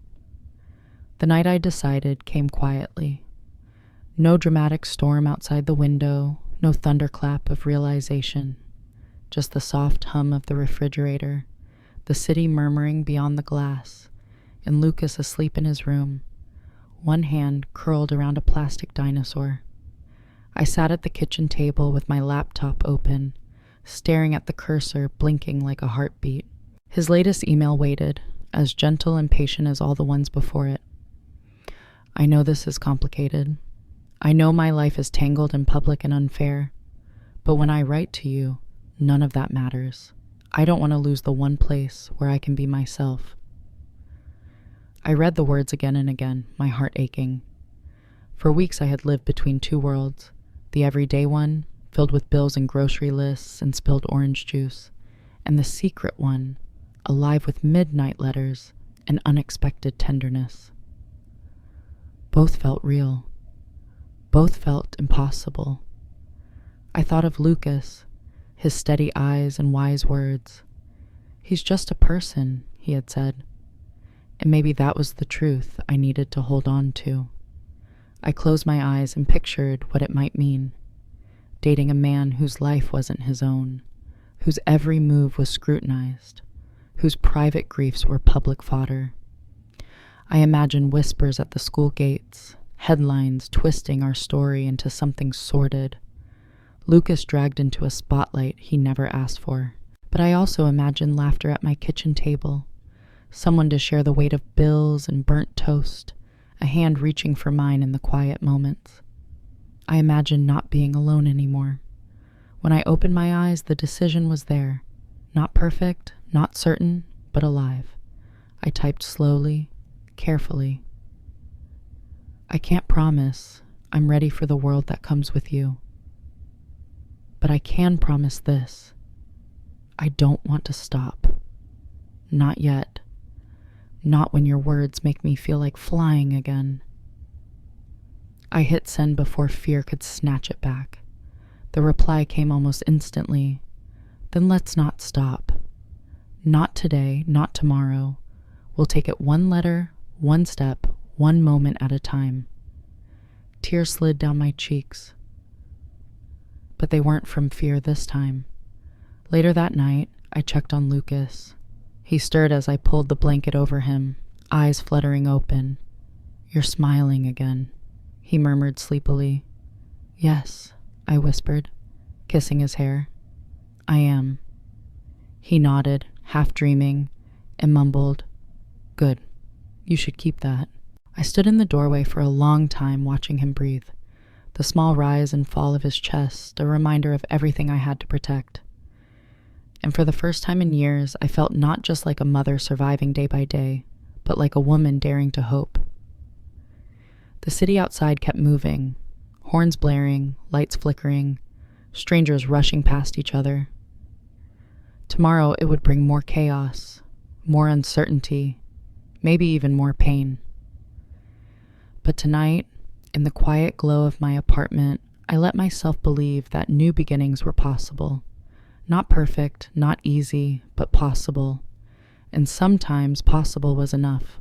The night I decided came quietly. No dramatic storm outside the window, no thunderclap of realization, just the soft hum of the refrigerator, the city murmuring beyond the glass, and Lucas asleep in his room, one hand curled around a plastic dinosaur. I sat at the kitchen table with my laptop open, staring at the cursor blinking like a heartbeat. His latest email waited, as gentle and patient as all the ones before it. I know this is complicated. I know my life is tangled and public and unfair, but when I write to you, none of that matters. I don't want to lose the one place where I can be myself. I read the words again and again, my heart aching. For weeks I had lived between two worlds, the everyday one, filled with bills and grocery lists and spilled orange juice, and the secret one, alive with midnight letters and unexpected tenderness. Both felt real. Both felt impossible. I thought of Lucas, his steady eyes and wise words. He's just a person, he had said. And maybe that was the truth I needed to hold on to. I closed my eyes and pictured what it might mean. Dating a man whose life wasn't his own, whose every move was scrutinized, whose private griefs were public fodder. I imagined whispers at the school gates, headlines twisting our story into something sordid. Lucas dragged into a spotlight he never asked for. But I also imagined laughter at my kitchen table, someone to share the weight of bills and burnt toast, a hand reaching for mine in the quiet moments. I imagined not being alone anymore. When I opened my eyes, the decision was there. Not perfect, not certain, but alive. I typed slowly, carefully. I can't promise I'm ready for the world that comes with you. But I can promise this. I don't want to stop. Not yet. Not when your words make me feel like flying again. I hit send before fear could snatch it back. The reply came almost instantly. Then let's not stop. Not today, not tomorrow. We'll take it one letter, one step, one moment at a time. Tears slid down my cheeks. But they weren't from fear this time. Later that night, I checked on Lucas. He stirred as I pulled the blanket over him, eyes fluttering open. You're smiling again, he murmured sleepily. Yes, I whispered, kissing his hair. I am. He nodded, half dreaming, and mumbled, Good. You should keep that. I stood in the doorway for a long time watching him breathe, the small rise and fall of his chest, a reminder of everything I had to protect. And for the first time in years, I felt not just like a mother surviving day by day, but like a woman daring to hope. The city outside kept moving, horns blaring, lights flickering, strangers rushing past each other. Tomorrow it would bring more chaos, more uncertainty, maybe even more pain. But tonight, in the quiet glow of my apartment, I let myself believe that new beginnings were possible. Not perfect, not easy, but possible. And sometimes possible was enough.